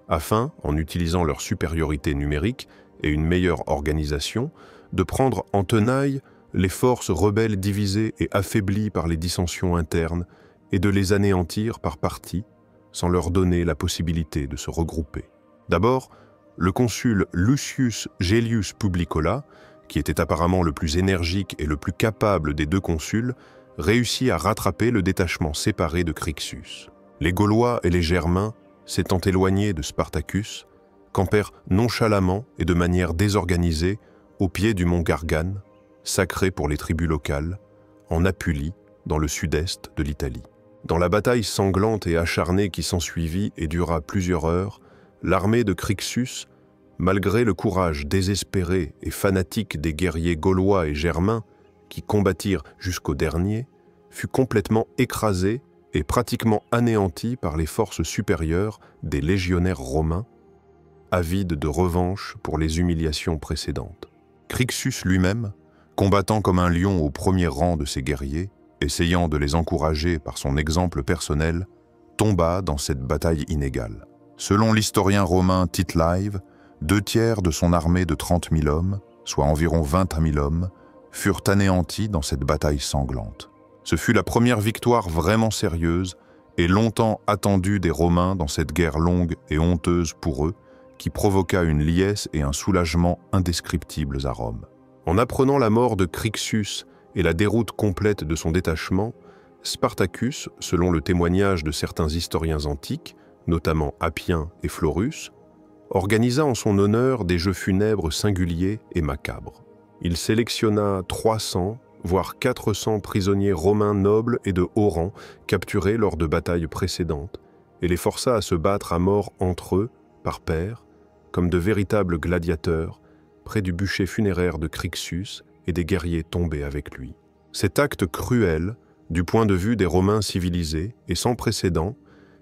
afin, en utilisant leur supériorité numérique et une meilleure organisation, de prendre en tenaille les forces rebelles divisées et affaiblies par les dissensions internes et de les anéantir par parties, sans leur donner la possibilité de se regrouper. D'abord, le consul Lucius Gellius Publicola, qui était apparemment le plus énergique et le plus capable des 2 consuls, réussit à rattraper le détachement séparé de Crixus. Les Gaulois et les Germains, s'étant éloignés de Spartacus, campèrent nonchalamment et de manière désorganisée au pied du mont Gargane, sacré pour les tribus locales, en Apulie, dans le sud-est de l'Italie. Dans la bataille sanglante et acharnée qui s'ensuivit et dura plusieurs heures, l'armée de Crixus, malgré le courage désespéré et fanatique des guerriers gaulois et germains qui combattirent jusqu'au dernier, fut complètement écrasée et pratiquement anéantie par les forces supérieures des légionnaires romains, avides de revanche pour les humiliations précédentes. Crixus lui-même, combattant comme un lion au premier rang de ses guerriers, essayant de les encourager par son exemple personnel, tomba dans cette bataille inégale. Selon l'historien romain Tite Live, 2/3 de son armée de 30 000 hommes, soit environ 20 000 hommes, furent anéantis dans cette bataille sanglante. Ce fut la première victoire vraiment sérieuse et longtemps attendue des Romains dans cette guerre longue et honteuse pour eux, qui provoqua une liesse et un soulagement indescriptibles à Rome. En apprenant la mort de Crixus et la déroute complète de son détachement, Spartacus, selon le témoignage de certains historiens antiques, notamment Appien et Florus, organisa en son honneur des jeux funèbres singuliers et macabres. Il sélectionna 300, voire 400 prisonniers romains nobles et de haut rang capturés lors de batailles précédentes, et les força à se battre à mort entre eux, par paires, comme de véritables gladiateurs, près du bûcher funéraire de Crixus et des guerriers tombés avec lui. Cet acte cruel, du point de vue des Romains civilisés et sans précédent,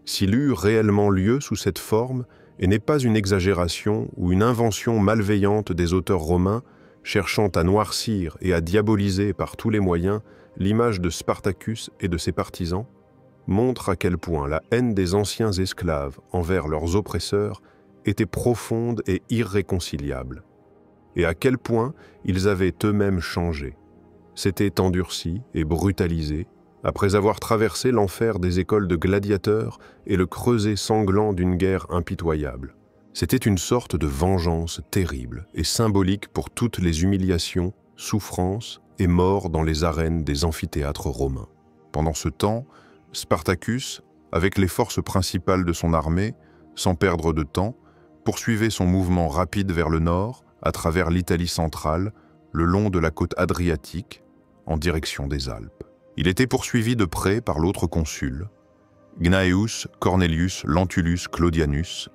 s'il eut réellement lieu sous cette forme et n'est pas une exagération ou une invention malveillante des auteurs romains cherchant à noircir et à diaboliser par tous les moyens l'image de Spartacus et de ses partisans, montre à quel point la haine des anciens esclaves envers leurs oppresseurs était profonde et irréconciliable, et à quel point ils avaient eux-mêmes changé, s'étaient endurcis et brutalisés, après avoir traversé l'enfer des écoles de gladiateurs et le creuset sanglant d'une guerre impitoyable, C'était une sorte de vengeance terrible et symbolique pour toutes les humiliations, souffrances et morts dans les arènes des amphithéâtres romains. Pendant ce temps, Spartacus, avec les forces principales de son armée, sans perdre de temps, poursuivait son mouvement rapide vers le nord, à travers l'Italie centrale, le long de la côte adriatique, en direction des Alpes. Il était poursuivi de près par l'autre consul, Gnaeus Cornelius Lentulus Claudianus,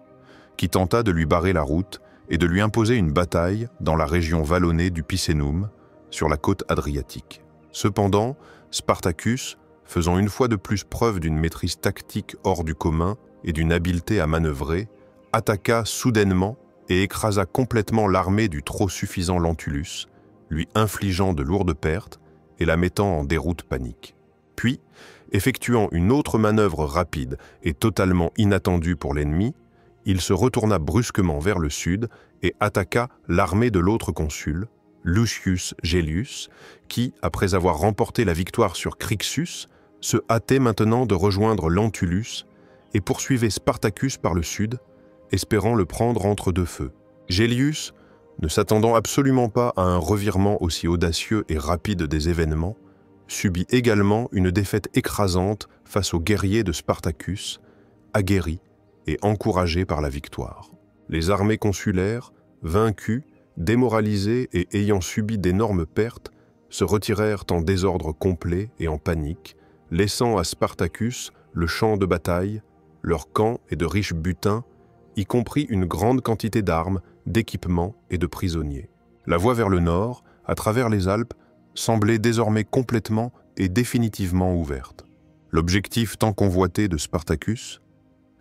qui tenta de lui barrer la route et de lui imposer une bataille dans la région vallonnée du Picenum, sur la côte adriatique. Cependant, Spartacus, faisant une fois de plus preuve d'une maîtrise tactique hors du commun et d'une habileté à manœuvrer, attaqua soudainement et écrasa complètement l'armée du trop suffisant Lentulus, lui infligeant de lourdes pertes et la mettant en déroute panique. Puis, effectuant une autre manœuvre rapide et totalement inattendue pour l'ennemi, il se retourna brusquement vers le sud et attaqua l'armée de l'autre consul, Lucius Gellius, qui, après avoir remporté la victoire sur Crixus, se hâtait maintenant de rejoindre Lentulus et poursuivait Spartacus par le sud, espérant le prendre entre deux feux. Gellius, ne s'attendant absolument pas à un revirement aussi audacieux et rapide des événements, subit également une défaite écrasante face aux guerriers de Spartacus, aguerris et encouragés par la victoire. Les armées consulaires, vaincues, démoralisés et ayant subi d'énormes pertes, se retirèrent en désordre complet et en panique, laissant à Spartacus le champ de bataille, leur camp et de riches butins, y compris une grande quantité d'armes, d'équipements et de prisonniers. La voie vers le nord, à travers les Alpes, semblait désormais complètement et définitivement ouverte. L'objectif tant convoité de Spartacus,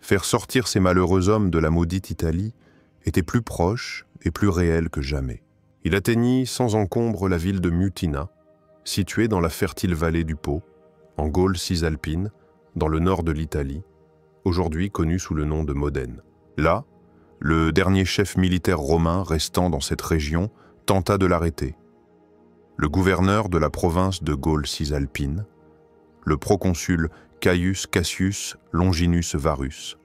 faire sortir ces malheureux hommes de la maudite Italie, était plus proche et plus réel que jamais. Il atteignit sans encombre la ville de Mutina, située dans la fertile vallée du Pô, en Gaule cisalpine, dans le nord de l'Italie, aujourd'hui connue sous le nom de Modène. Là, le dernier chef militaire romain restant dans cette région tenta de l'arrêter. Le gouverneur de la province de Gaule cisalpine, le proconsul Caius Cassius Longinus Varus,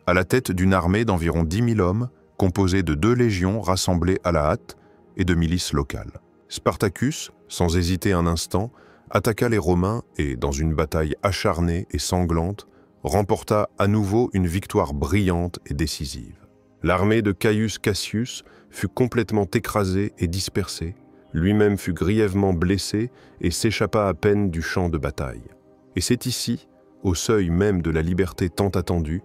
à la tête d'une armée d'environ 10 000 hommes, composée de 2 légions rassemblées à la hâte et de milices locales. Spartacus, sans hésiter un instant, attaqua les Romains et, dans une bataille acharnée et sanglante, remporta à nouveau une victoire brillante et décisive. L'armée de Caius Cassius fut complètement écrasée et dispersée, lui-même fut grièvement blessé et s'échappa à peine du champ de bataille. Et c'est ici, au seuil même de la liberté tant attendue,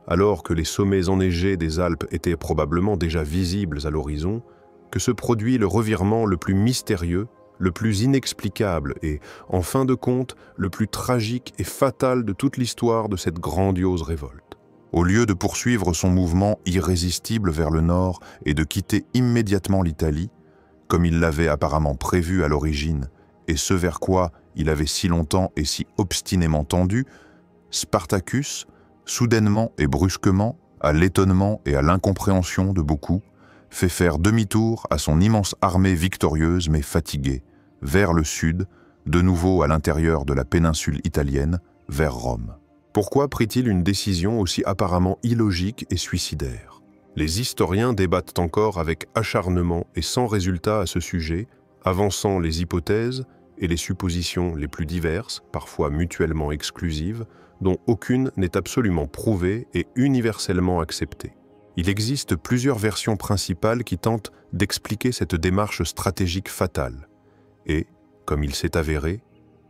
alors que les sommets enneigés des Alpes étaient probablement déjà visibles à l'horizon, que se produit le revirement le plus mystérieux, le plus inexplicable et, en fin de compte, le plus tragique et fatal de toute l'histoire de cette grandiose révolte. Au lieu de poursuivre son mouvement irrésistible vers le nord et de quitter immédiatement l'Italie, comme il l'avait apparemment prévu à l'origine, et ce vers quoi il avait si longtemps et si obstinément tendu, Spartacus, soudainement et brusquement, à l'étonnement et à l'incompréhension de beaucoup, fait faire demi-tour à son immense armée victorieuse mais fatiguée, vers le sud, de nouveau à l'intérieur de la péninsule italienne, vers Rome. Pourquoi prit-il une décision aussi apparemment illogique et suicidaire? Les historiens débattent encore avec acharnement et sans résultat à ce sujet, avançant les hypothèses et les suppositions les plus diverses, parfois mutuellement exclusives, dont aucune n'est absolument prouvée et universellement acceptée. Il existe plusieurs versions principales qui tentent d'expliquer cette démarche stratégique fatale et, comme il s'est avéré,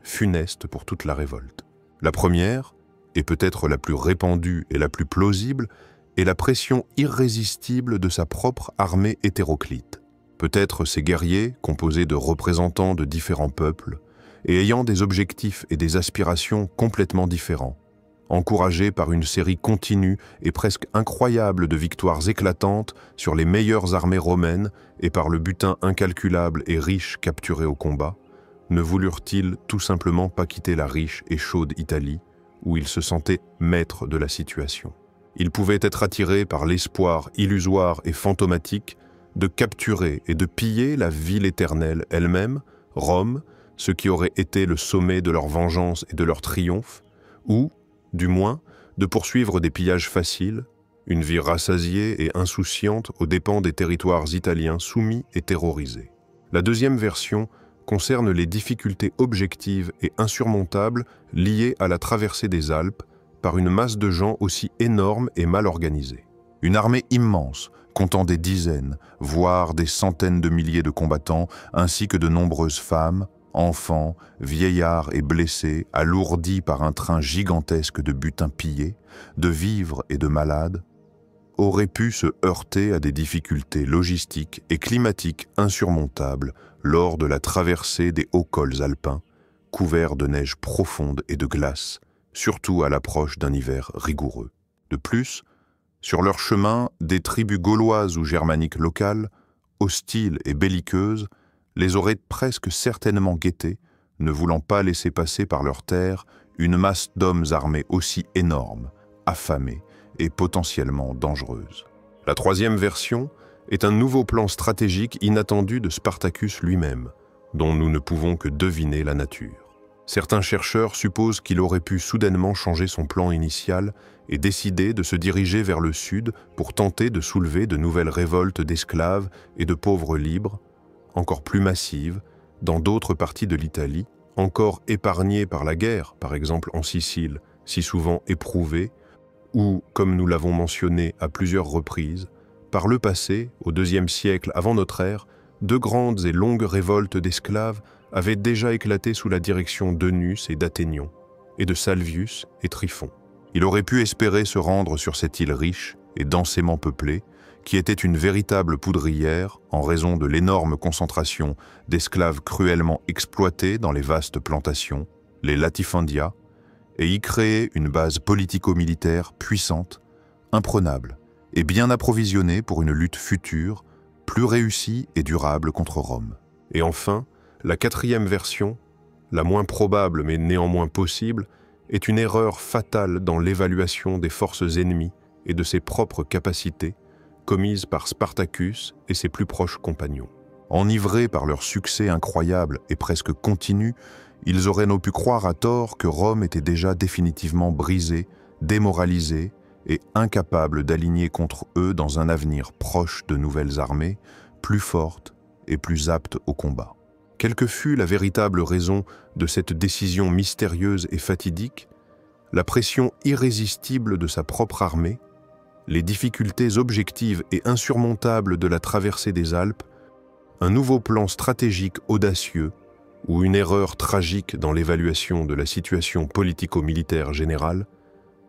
funeste pour toute la révolte. La première, et peut-être la plus répandue et la plus plausible, est la pression irrésistible de sa propre armée hétéroclite. Peut-être ces guerriers, composés de représentants de différents peuples, et ayant des objectifs et des aspirations complètement différents, encouragés par une série continue et presque incroyable de victoires éclatantes sur les meilleures armées romaines et par le butin incalculable et riche capturé au combat, ne voulurent-ils tout simplement pas quitter la riche et chaude Italie, où ils se sentaient maîtres de la situation? Ils pouvaient être attirés par l'espoir illusoire et fantomatique de capturer et de piller la ville éternelle elle-même, Rome, ce qui aurait été le sommet de leur vengeance et de leur triomphe, ou, du moins, de poursuivre des pillages faciles, une vie rassasiée et insouciante aux dépens des territoires italiens soumis et terrorisés. La deuxième version concerne les difficultés objectives et insurmontables liées à la traversée des Alpes par une masse de gens aussi énorme et mal organisée. Une armée immense, comptant des dizaines, voire des centaines de milliers de combattants, ainsi que de nombreuses femmes, enfants, vieillards et blessés, alourdis par un train gigantesque de butins pillés, de vivres et de malades, aurait pu se heurter à des difficultés logistiques et climatiques insurmontables lors de la traversée des hauts cols alpins, couverts de neige profonde et de glace, surtout à l'approche d'un hiver rigoureux. De plus, sur leur chemin, des tribus gauloises ou germaniques locales, hostiles et belliqueuses, les auraient presque certainement guettés, ne voulant pas laisser passer par leurs terres une masse d'hommes armés aussi énorme, affamés et potentiellement dangereuse. La troisième version est un nouveau plan stratégique inattendu de Spartacus lui-même, dont nous ne pouvons que deviner la nature. Certains chercheurs supposent qu'il aurait pu soudainement changer son plan initial et décider de se diriger vers le sud pour tenter de soulever de nouvelles révoltes d'esclaves et de pauvres libres, encore plus massives, dans d'autres parties de l'Italie, encore épargnées par la guerre, par exemple en Sicile, si souvent éprouvée, ou, comme nous l'avons mentionné à plusieurs reprises, par le passé, au IIe siècle avant notre ère, de grandes et longues révoltes d'esclaves avaient déjà éclaté sous la direction d'Eunus et d'Athénion, et de Salvius et Tryphon. Il aurait pu espérer se rendre sur cette île riche et densément peuplée, qui était une véritable poudrière en raison de l'énorme concentration d'esclaves cruellement exploités dans les vastes plantations, les latifundia, et y créer une base politico-militaire puissante, imprenable et bien approvisionnée pour une lutte future, plus réussie et durable contre Rome. Et enfin, la quatrième version, la moins probable mais néanmoins possible, est une erreur fatale dans l'évaluation des forces ennemies et de ses propres capacités, commise par Spartacus et ses plus proches compagnons. Enivrés par leur succès incroyable et presque continu, ils auraient pu croire à tort que Rome était déjà définitivement brisée, démoralisée et incapable d'aligner contre eux dans un avenir proche de nouvelles armées, plus fortes et plus aptes au combat. Quelle que fût la véritable raison de cette décision mystérieuse et fatidique, la pression irrésistible de sa propre armée, les difficultés objectives et insurmontables de la traversée des Alpes, un nouveau plan stratégique audacieux ou une erreur tragique dans l'évaluation de la situation politico-militaire générale,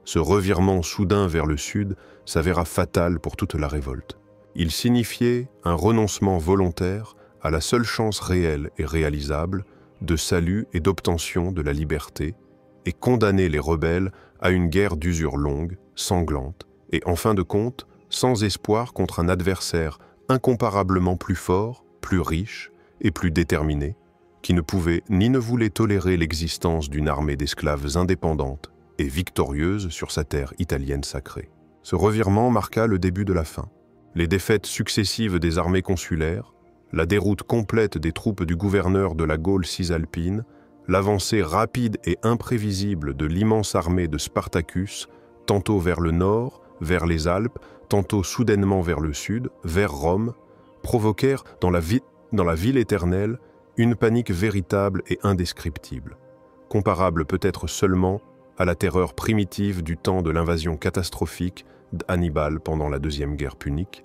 ce revirement soudain vers le sud s'avéra fatal pour toute la révolte. Il signifiait un renoncement volontaire à la seule chance réelle et réalisable de salut et d'obtention de la liberté, et condamnait les rebelles à une guerre d'usure longue, sanglante, et en fin de compte, sans espoir contre un adversaire incomparablement plus fort, plus riche et plus déterminé, qui ne pouvait ni ne voulait tolérer l'existence d'une armée d'esclaves indépendante et victorieuse sur sa terre italienne sacrée. Ce revirement marqua le début de la fin. Les défaites successives des armées consulaires, la déroute complète des troupes du gouverneur de la Gaule cisalpine, l'avancée rapide et imprévisible de l'immense armée de Spartacus, tantôt vers le nord, vers les Alpes, tantôt soudainement vers le sud, vers Rome, provoquèrent dans la ville éternelle une panique véritable et indescriptible, comparable peut-être seulement à la terreur primitive du temps de l'invasion catastrophique d'Hannibal pendant la Deuxième Guerre punique,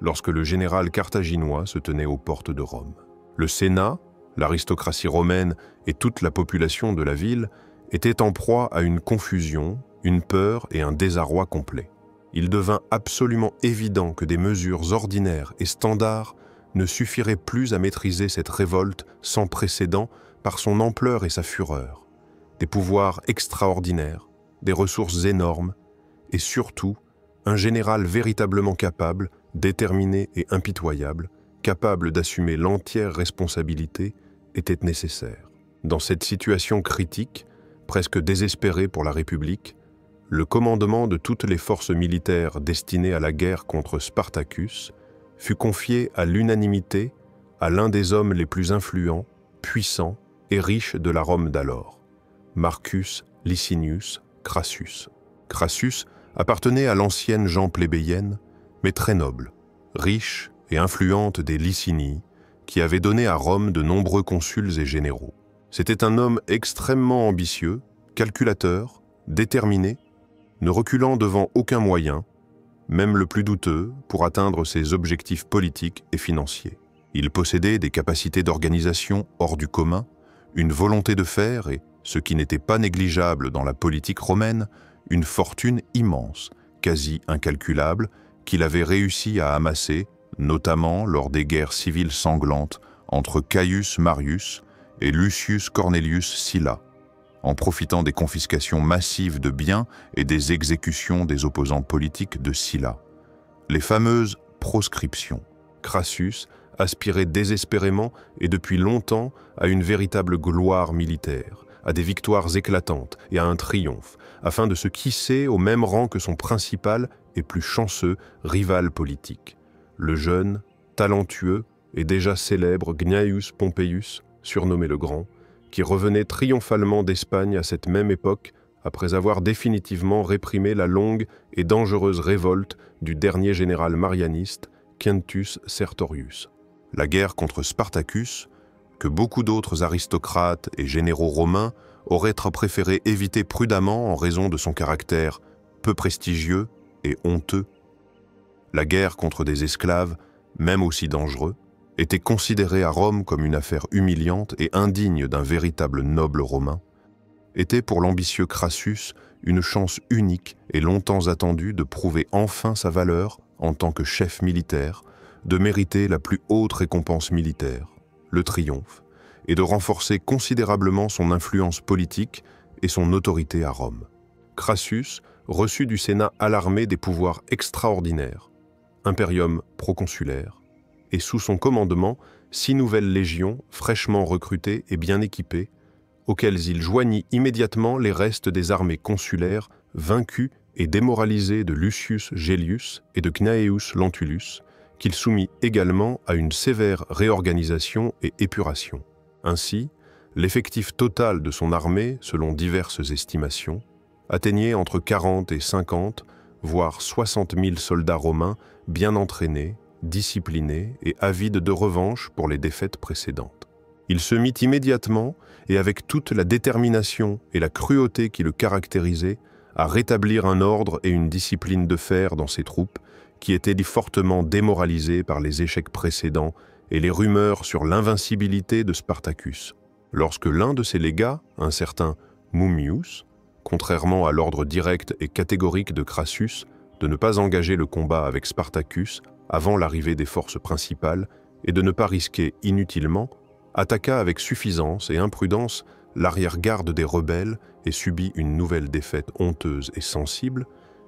lorsque le général carthaginois se tenait aux portes de Rome. Le Sénat, l'aristocratie romaine et toute la population de la ville étaient en proie à une confusion, une peur et un désarroi complet. Il devint absolument évident que des mesures ordinaires et standards ne suffiraient plus à maîtriser cette révolte sans précédent par son ampleur et sa fureur. Des pouvoirs extraordinaires, des ressources énormes et surtout un général véritablement capable, déterminé et impitoyable, capable d'assumer l'entière responsabilité, était nécessaire. Dans cette situation critique, presque désespérée pour la République, le commandement de toutes les forces militaires destinées à la guerre contre Spartacus fut confié à l'unanimité à l'un des hommes les plus influents, puissants et riches de la Rome d'alors, Marcus Licinius Crassus. Crassus appartenait à l'ancienne gens plébéienne, mais très noble, riche et influente des Licinies, qui avait donné à Rome de nombreux consuls et généraux. C'était un homme extrêmement ambitieux, calculateur, déterminé, ne reculant devant aucun moyen, même le plus douteux, pour atteindre ses objectifs politiques et financiers. Il possédait des capacités d'organisation hors du commun, une volonté de faire et, ce qui n'était pas négligeable dans la politique romaine, une fortune immense, quasi incalculable, qu'il avait réussi à amasser, notamment lors des guerres civiles sanglantes entre Caius Marius et Lucius Cornelius Sylla, en profitant des confiscations massives de biens et des exécutions des opposants politiques de Sylla. Les fameuses proscriptions. Crassus aspirait désespérément et depuis longtemps à une véritable gloire militaire, à des victoires éclatantes et à un triomphe, afin de se hisser au même rang que son principal et plus chanceux rival politique, le jeune, talentueux et déjà célèbre Gnaeus Pompeius, surnommé le Grand, qui revenait triomphalement d'Espagne à cette même époque après avoir définitivement réprimé la longue et dangereuse révolte du dernier général marianiste, Quintus Sertorius. La guerre contre Spartacus, que beaucoup d'autres aristocrates et généraux romains auraient préféré éviter prudemment en raison de son caractère peu prestigieux et honteux. La guerre contre des esclaves, même aussi dangereux, était considérée à Rome comme une affaire humiliante et indigne d'un véritable noble romain, était pour l'ambitieux Crassus une chance unique et longtemps attendue de prouver enfin sa valeur en tant que chef militaire, de mériter la plus haute récompense militaire, le triomphe, et de renforcer considérablement son influence politique et son autorité à Rome. Crassus reçut du Sénat alarmé des pouvoirs extraordinaires, imperium proconsulaire, et sous son commandement, 6 nouvelles légions fraîchement recrutées et bien équipées, auxquelles il joignit immédiatement les restes des armées consulaires vaincues et démoralisées de Lucius Gellius et de Gnaeus Lentulus, qu'il soumit également à une sévère réorganisation et épuration. Ainsi, l'effectif total de son armée, selon diverses estimations, atteignait entre 40 et 50, voire 60 000 soldats romains bien entraînés, disciplinés et avides de revanche pour les défaites précédentes. Il se mit immédiatement, et avec toute la détermination et la cruauté qui le caractérisaient, à rétablir un ordre et une discipline de fer dans ses troupes, qui étaient fortement démoralisées par les échecs précédents et les rumeurs sur l'invincibilité de Spartacus. Lorsque l'un de ses légats, un certain Mummius, contrairement à l'ordre direct et catégorique de Crassus de ne pas engager le combat avec Spartacus avant l'arrivée des forces principales et de ne pas risquer inutilement, attaqua avec suffisance et imprudence l'arrière-garde des rebelles et subit une nouvelle défaite honteuse et sensible,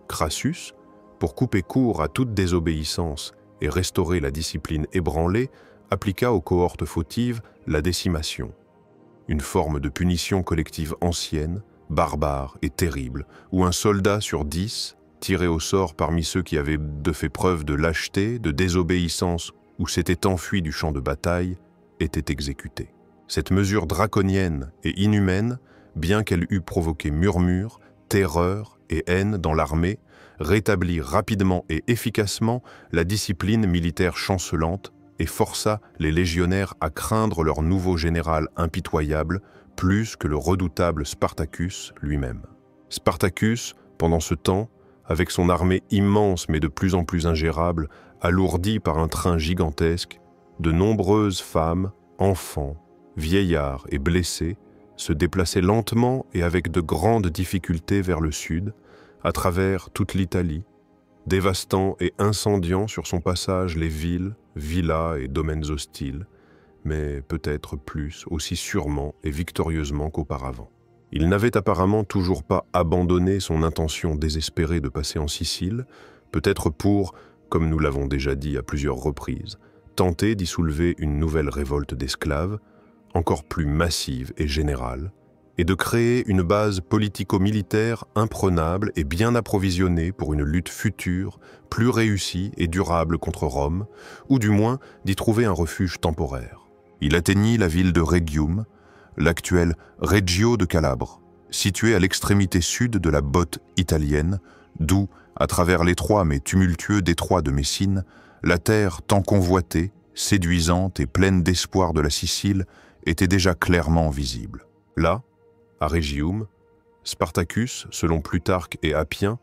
Crassus, pour couper court à toute désobéissance et restaurer la discipline ébranlée, appliqua aux cohortes fautives la décimation, une forme de punition collective ancienne, barbare et terrible, où un soldat sur 10, tiré au sort parmi ceux qui avaient fait preuve de lâcheté, de désobéissance ou s'étaient enfuis du champ de bataille, était exécuté. Cette mesure draconienne et inhumaine, bien qu'elle eût provoqué murmures, terreur et haine dans l'armée, rétablit rapidement et efficacement la discipline militaire chancelante et força les légionnaires à craindre leur nouveau général impitoyable plus que le redoutable Spartacus lui-même. Spartacus, pendant ce temps, avec son armée immense mais de plus en plus ingérable, alourdie par un train gigantesque, de nombreuses femmes, enfants, vieillards et blessés se déplaçaient lentement et avec de grandes difficultés vers le sud, à travers toute l'Italie, dévastant et incendiant sur son passage les villes, villas et domaines hostiles, mais peut-être plus, aussi sûrement et victorieusement qu'auparavant. Il n'avait apparemment toujours pas abandonné son intention désespérée de passer en Sicile, peut-être pour, comme nous l'avons déjà dit à plusieurs reprises, tenter d'y soulever une nouvelle révolte d'esclaves, encore plus massive et générale, et de créer une base politico-militaire imprenable et bien approvisionnée pour une lutte future, plus réussie et durable contre Rome, ou du moins d'y trouver un refuge temporaire. Il atteignit la ville de Rhegium, l'actuelle Reggio de Calabre, située à l'extrémité sud de la botte italienne, d'où, à travers l'étroit mais tumultueux détroit de Messine, la terre tant convoitée, séduisante et pleine d'espoir de la Sicile était déjà clairement visible. Là, à Rhegium, Spartacus, selon Plutarque et Appien,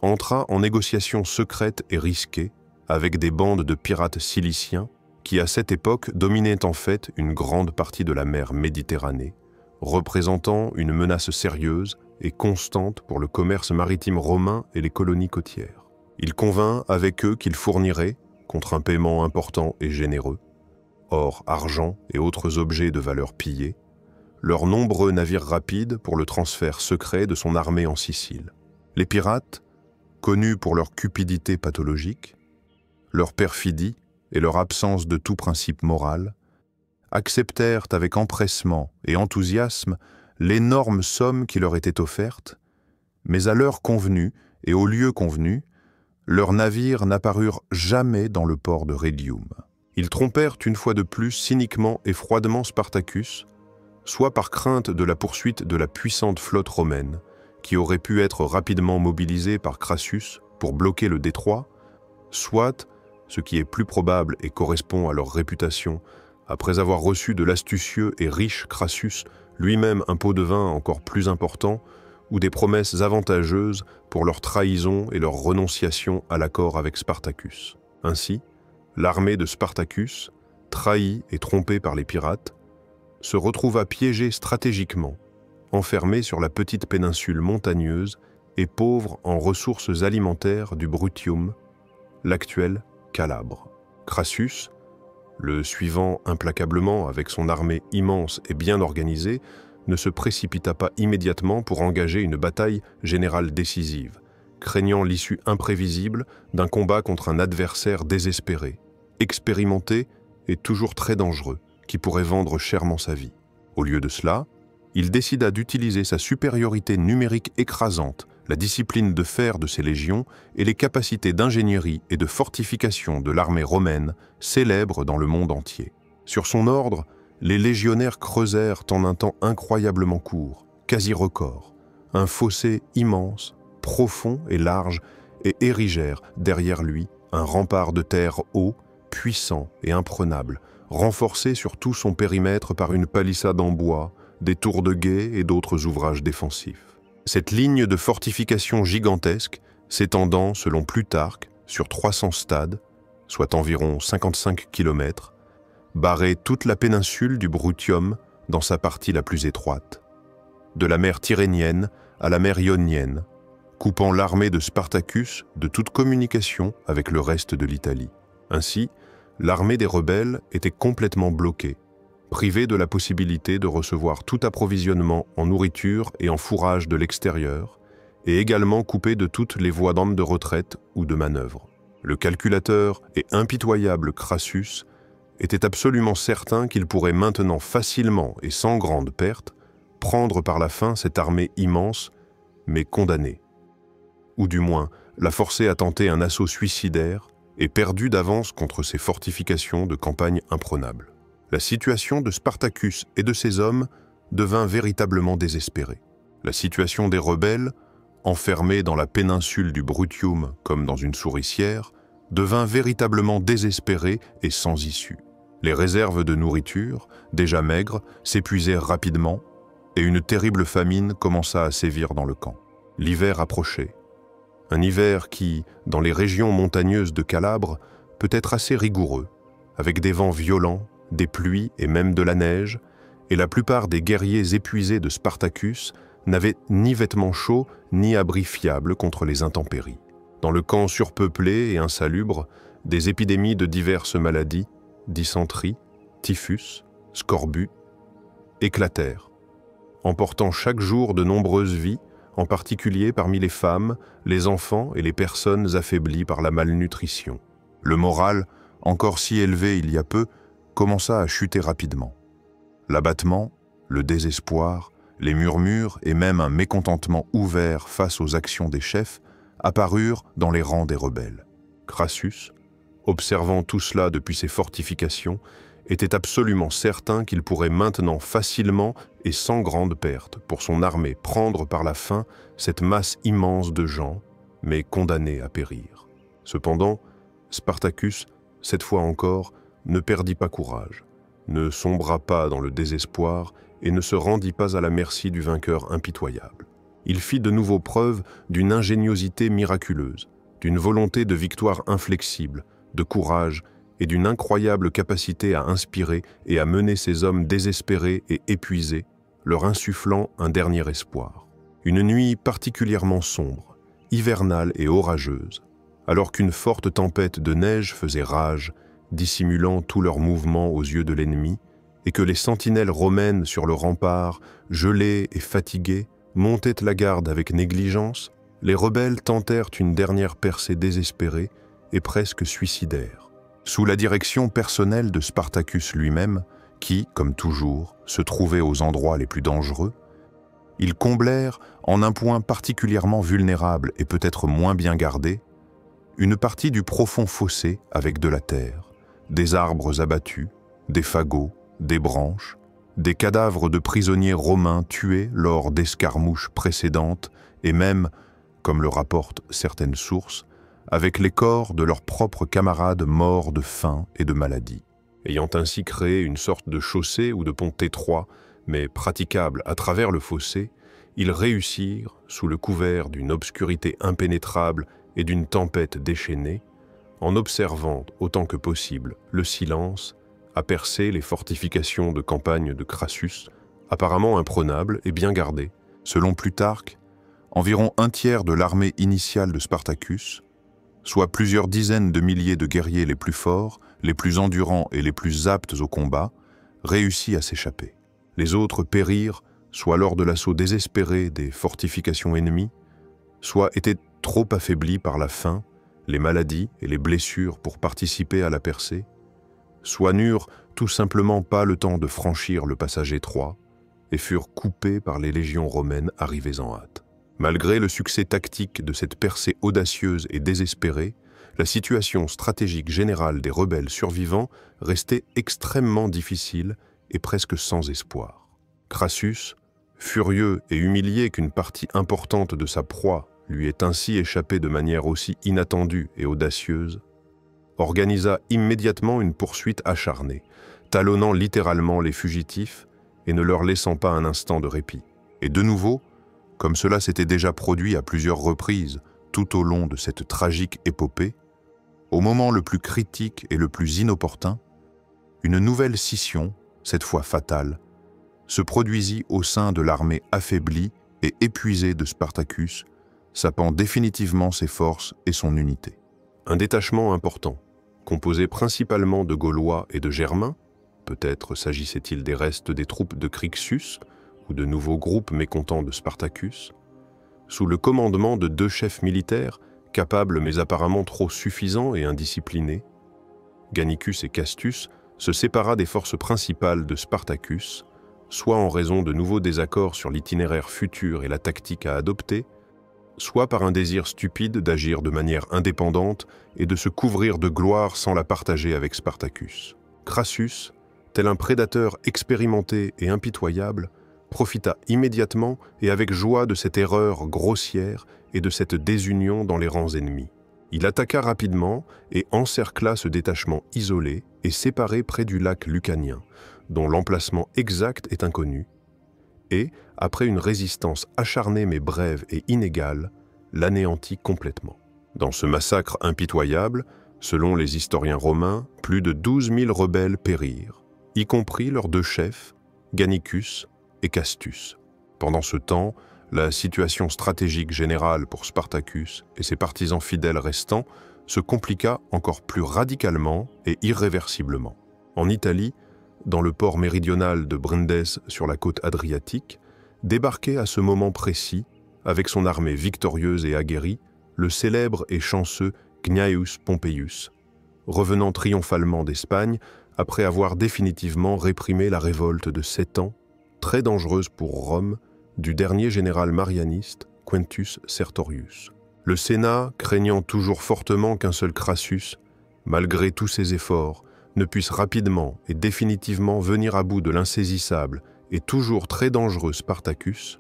entra en négociation secrète et risquée avec des bandes de pirates ciliciens qui, à cette époque, dominaient en fait une grande partie de la mer Méditerranée, représentant une menace sérieuse et constante pour le commerce maritime romain et les colonies côtières. Il convint avec eux qu'il fournirait, contre un paiement important et généreux, or, argent et autres objets de valeur pillés, leurs nombreux navires rapides pour le transfert secret de son armée en Sicile. Les pirates, connus pour leur cupidité pathologique, leur perfidie et leur absence de tout principe moral, acceptèrent avec empressement et enthousiasme l'énorme somme qui leur était offerte, mais à l'heure convenue et au lieu convenu, leurs navires n'apparurent jamais dans le port de Rhegium. Ils trompèrent une fois de plus cyniquement et froidement Spartacus, soit par crainte de la poursuite de la puissante flotte romaine, qui aurait pu être rapidement mobilisée par Crassus pour bloquer le détroit, soit, ce qui est plus probable et correspond à leur réputation, après avoir reçu de l'astucieux et riche Crassus lui-même un pot de vin encore plus important, ou des promesses avantageuses pour leur trahison et leur renonciation à l'accord avec Spartacus. Ainsi, l'armée de Spartacus, trahie et trompée par les pirates, se retrouva piégée stratégiquement, enfermée sur la petite péninsule montagneuse et pauvre en ressources alimentaires du Brutium, l'actuel Calabre. Crassus, le suivant implacablement avec son armée immense et bien organisée, ne se précipita pas immédiatement pour engager une bataille générale décisive, craignant l'issue imprévisible d'un combat contre un adversaire désespéré, expérimenté et toujours très dangereux, qui pourrait vendre chèrement sa vie. Au lieu de cela, il décida d'utiliser sa supériorité numérique écrasante, la discipline de fer de ses légions et les capacités d'ingénierie et de fortification de l'armée romaine, célèbres dans le monde entier. Sur son ordre, les légionnaires creusèrent en un temps incroyablement court, quasi record, un fossé immense, profond et large, et érigèrent derrière lui un rempart de terre haut, puissant et imprenable, renforcé sur tout son périmètre par une palissade en bois, des tours de guet et d'autres ouvrages défensifs. Cette ligne de fortification gigantesque, s'étendant, selon Plutarque, sur 300 stades, soit environ 55 km, barrait toute la péninsule du Brutium dans sa partie la plus étroite, de la mer Tyrrhénienne à la mer Ionienne, coupant l'armée de Spartacus de toute communication avec le reste de l'Italie. Ainsi, l'armée des rebelles était complètement bloquée, privée de la possibilité de recevoir tout approvisionnement en nourriture et en fourrage de l'extérieur, et également coupée de toutes les voies d'armes de retraite ou de manœuvre. Le calculateur et impitoyable Crassus était absolument certain qu'il pourrait maintenant facilement et sans grande perte prendre par la fin cette armée immense, mais condamnée, ou du moins la forcer à tenter un assaut suicidaire et perdu d'avance contre ses fortifications de campagne imprenables. La situation de Spartacus et de ses hommes devint véritablement désespérée. La situation des rebelles, enfermés dans la péninsule du Brutium comme dans une souricière, devint véritablement désespérée et sans issue. Les réserves de nourriture, déjà maigres, s'épuisèrent rapidement et une terrible famine commença à sévir dans le camp. L'hiver approchait. Un hiver qui, dans les régions montagneuses de Calabre, peut être assez rigoureux, avec des vents violents, des pluies et même de la neige, et la plupart des guerriers épuisés de Spartacus n'avaient ni vêtements chauds ni abris fiables contre les intempéries. Dans le camp surpeuplé et insalubre, des épidémies de diverses maladies, dysenterie, typhus, scorbut, éclatèrent, emportant chaque jour de nombreuses vies, en particulier parmi les femmes, les enfants et les personnes affaiblies par la malnutrition. Le moral, encore si élevé il y a peu, commença à chuter rapidement. L'abattement, le désespoir, les murmures et même un mécontentement ouvert face aux actions des chefs apparurent dans les rangs des rebelles. Crassus, observant tout cela depuis ses fortifications, était absolument certain qu'il pourrait maintenant facilement et sans grande perte pour son armée prendre par la fin cette masse immense de gens, mais condamné à périr. Cependant, Spartacus, cette fois encore, ne perdit pas courage, ne sombra pas dans le désespoir et ne se rendit pas à la merci du vainqueur impitoyable. Il fit de nouveau preuve d'une ingéniosité miraculeuse, d'une volonté de victoire inflexible, de courage et d'une incroyable capacité à inspirer et à mener ces hommes désespérés et épuisés, leur insufflant un dernier espoir. Une nuit particulièrement sombre, hivernale et orageuse, alors qu'une forte tempête de neige faisait rage, dissimulant tous leurs mouvements aux yeux de l'ennemi, et que les sentinelles romaines sur le rempart, gelées et fatiguées, montaient la garde avec négligence, les rebelles tentèrent une dernière percée désespérée et presque suicidaire. Sous la direction personnelle de Spartacus lui-même, qui, comme toujours, se trouvait aux endroits les plus dangereux, ils comblèrent, en un point particulièrement vulnérable et peut-être moins bien gardé, une partie du profond fossé avec de la terre, des arbres abattus, des fagots, des branches, des cadavres de prisonniers romains tués lors d'escarmouches précédentes et même, comme le rapportent certaines sources, avec les corps de leurs propres camarades morts de faim et de maladie. Ayant ainsi créé une sorte de chaussée ou de pont étroit, mais praticable à travers le fossé, ils réussirent, sous le couvert d'une obscurité impénétrable et d'une tempête déchaînée, en observant autant que possible le silence, à percer les fortifications de campagne de Crassus, apparemment imprenables et bien gardées. Selon Plutarque, environ un tiers de l'armée initiale de Spartacus, soit plusieurs dizaines de milliers de guerriers les plus forts, les plus endurants et les plus aptes au combat, réussit à s'échapper. Les autres périrent, soit lors de l'assaut désespéré des fortifications ennemies, soit étaient trop affaiblis par la faim, les maladies et les blessures pour participer à la percée, soit n'eurent tout simplement pas le temps de franchir le passage étroit et furent coupés par les légions romaines arrivées en hâte. Malgré le succès tactique de cette percée audacieuse et désespérée, la situation stratégique générale des rebelles survivants restait extrêmement difficile et presque sans espoir. Crassus, furieux et humilié qu'une partie importante de sa proie lui ait ainsi échappé de manière aussi inattendue et audacieuse, organisa immédiatement une poursuite acharnée, talonnant littéralement les fugitifs et ne leur laissant pas un instant de répit. Et de nouveau, comme cela s'était déjà produit à plusieurs reprises tout au long de cette tragique épopée, au moment le plus critique et le plus inopportun, une nouvelle scission, cette fois fatale, se produisit au sein de l'armée affaiblie et épuisée de Spartacus, sapant définitivement ses forces et son unité. Un détachement important, composé principalement de Gaulois et de Germains, peut-être s'agissait-il des restes des troupes de Crixus ou de nouveaux groupes mécontents de Spartacus, sous le commandement de 2 chefs militaires capables mais apparemment trop suffisants et indisciplinés, Gannicus et Castus se sépara des forces principales de Spartacus, soit en raison de nouveaux désaccords sur l'itinéraire futur et la tactique à adopter, soit par un désir stupide d'agir de manière indépendante et de se couvrir de gloire sans la partager avec Spartacus. Crassus, tel un prédateur expérimenté et impitoyable, profita immédiatement et avec joie de cette erreur grossière et de cette désunion dans les rangs ennemis. Il attaqua rapidement et encercla ce détachement isolé et séparé près du lac Lucanien, dont l'emplacement exact est inconnu, et, après une résistance acharnée mais brève et inégale, l'anéantit complètement. Dans ce massacre impitoyable, selon les historiens romains, plus de 12 000 rebelles périrent, y compris leurs 2 chefs, Gannicus et Castus. Pendant ce temps, la situation stratégique générale pour Spartacus et ses partisans fidèles restants se compliqua encore plus radicalement et irréversiblement. En Italie, dans le port méridional de Brindès sur la côte adriatique, débarquait à ce moment précis, avec son armée victorieuse et aguerrie, le célèbre et chanceux Gnaeus Pompeius, revenant triomphalement d'Espagne après avoir définitivement réprimé la révolte de 7 ans, très dangereuse pour Rome, du dernier général marianiste, Quintus Sertorius. Le Sénat, craignant toujours fortement qu'un seul Crassus, malgré tous ses efforts, ne puisse rapidement et définitivement venir à bout de l'insaisissable et toujours très dangereux Spartacus,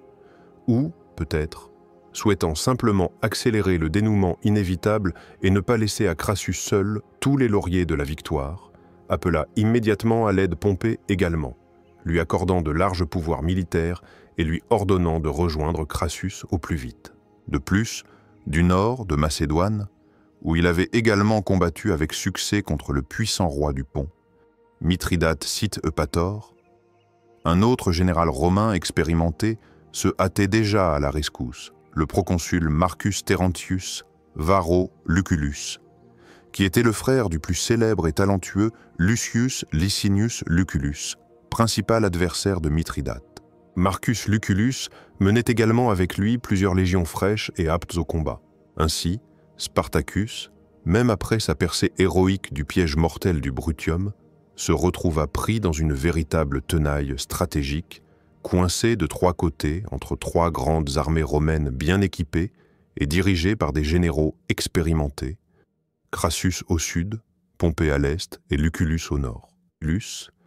ou, peut-être, souhaitant simplement accélérer le dénouement inévitable et ne pas laisser à Crassus seul tous les lauriers de la victoire, appela immédiatement à l'aide Pompée également, lui accordant de larges pouvoirs militaires et lui ordonnant de rejoindre Crassus au plus vite. De plus, du nord de Macédoine, où il avait également combattu avec succès contre le puissant roi du Pont, Mithridate Site Eupator, un autre général romain expérimenté se hâtait déjà à la rescousse, le proconsul Marcus Terentius Varro Lucullus, qui était le frère du plus célèbre et talentueux Lucius Licinius Lucullus, principal adversaire de Mithridate. Marcus Lucullus menait également avec lui plusieurs légions fraîches et aptes au combat. Ainsi, Spartacus, même après sa percée héroïque du piège mortel du Brutium, se retrouva pris dans une véritable tenaille stratégique, coincé de trois côtés entre trois grandes armées romaines bien équipées et dirigées par des généraux expérimentés, Crassus au sud, Pompée à l'est et Lucullus au nord.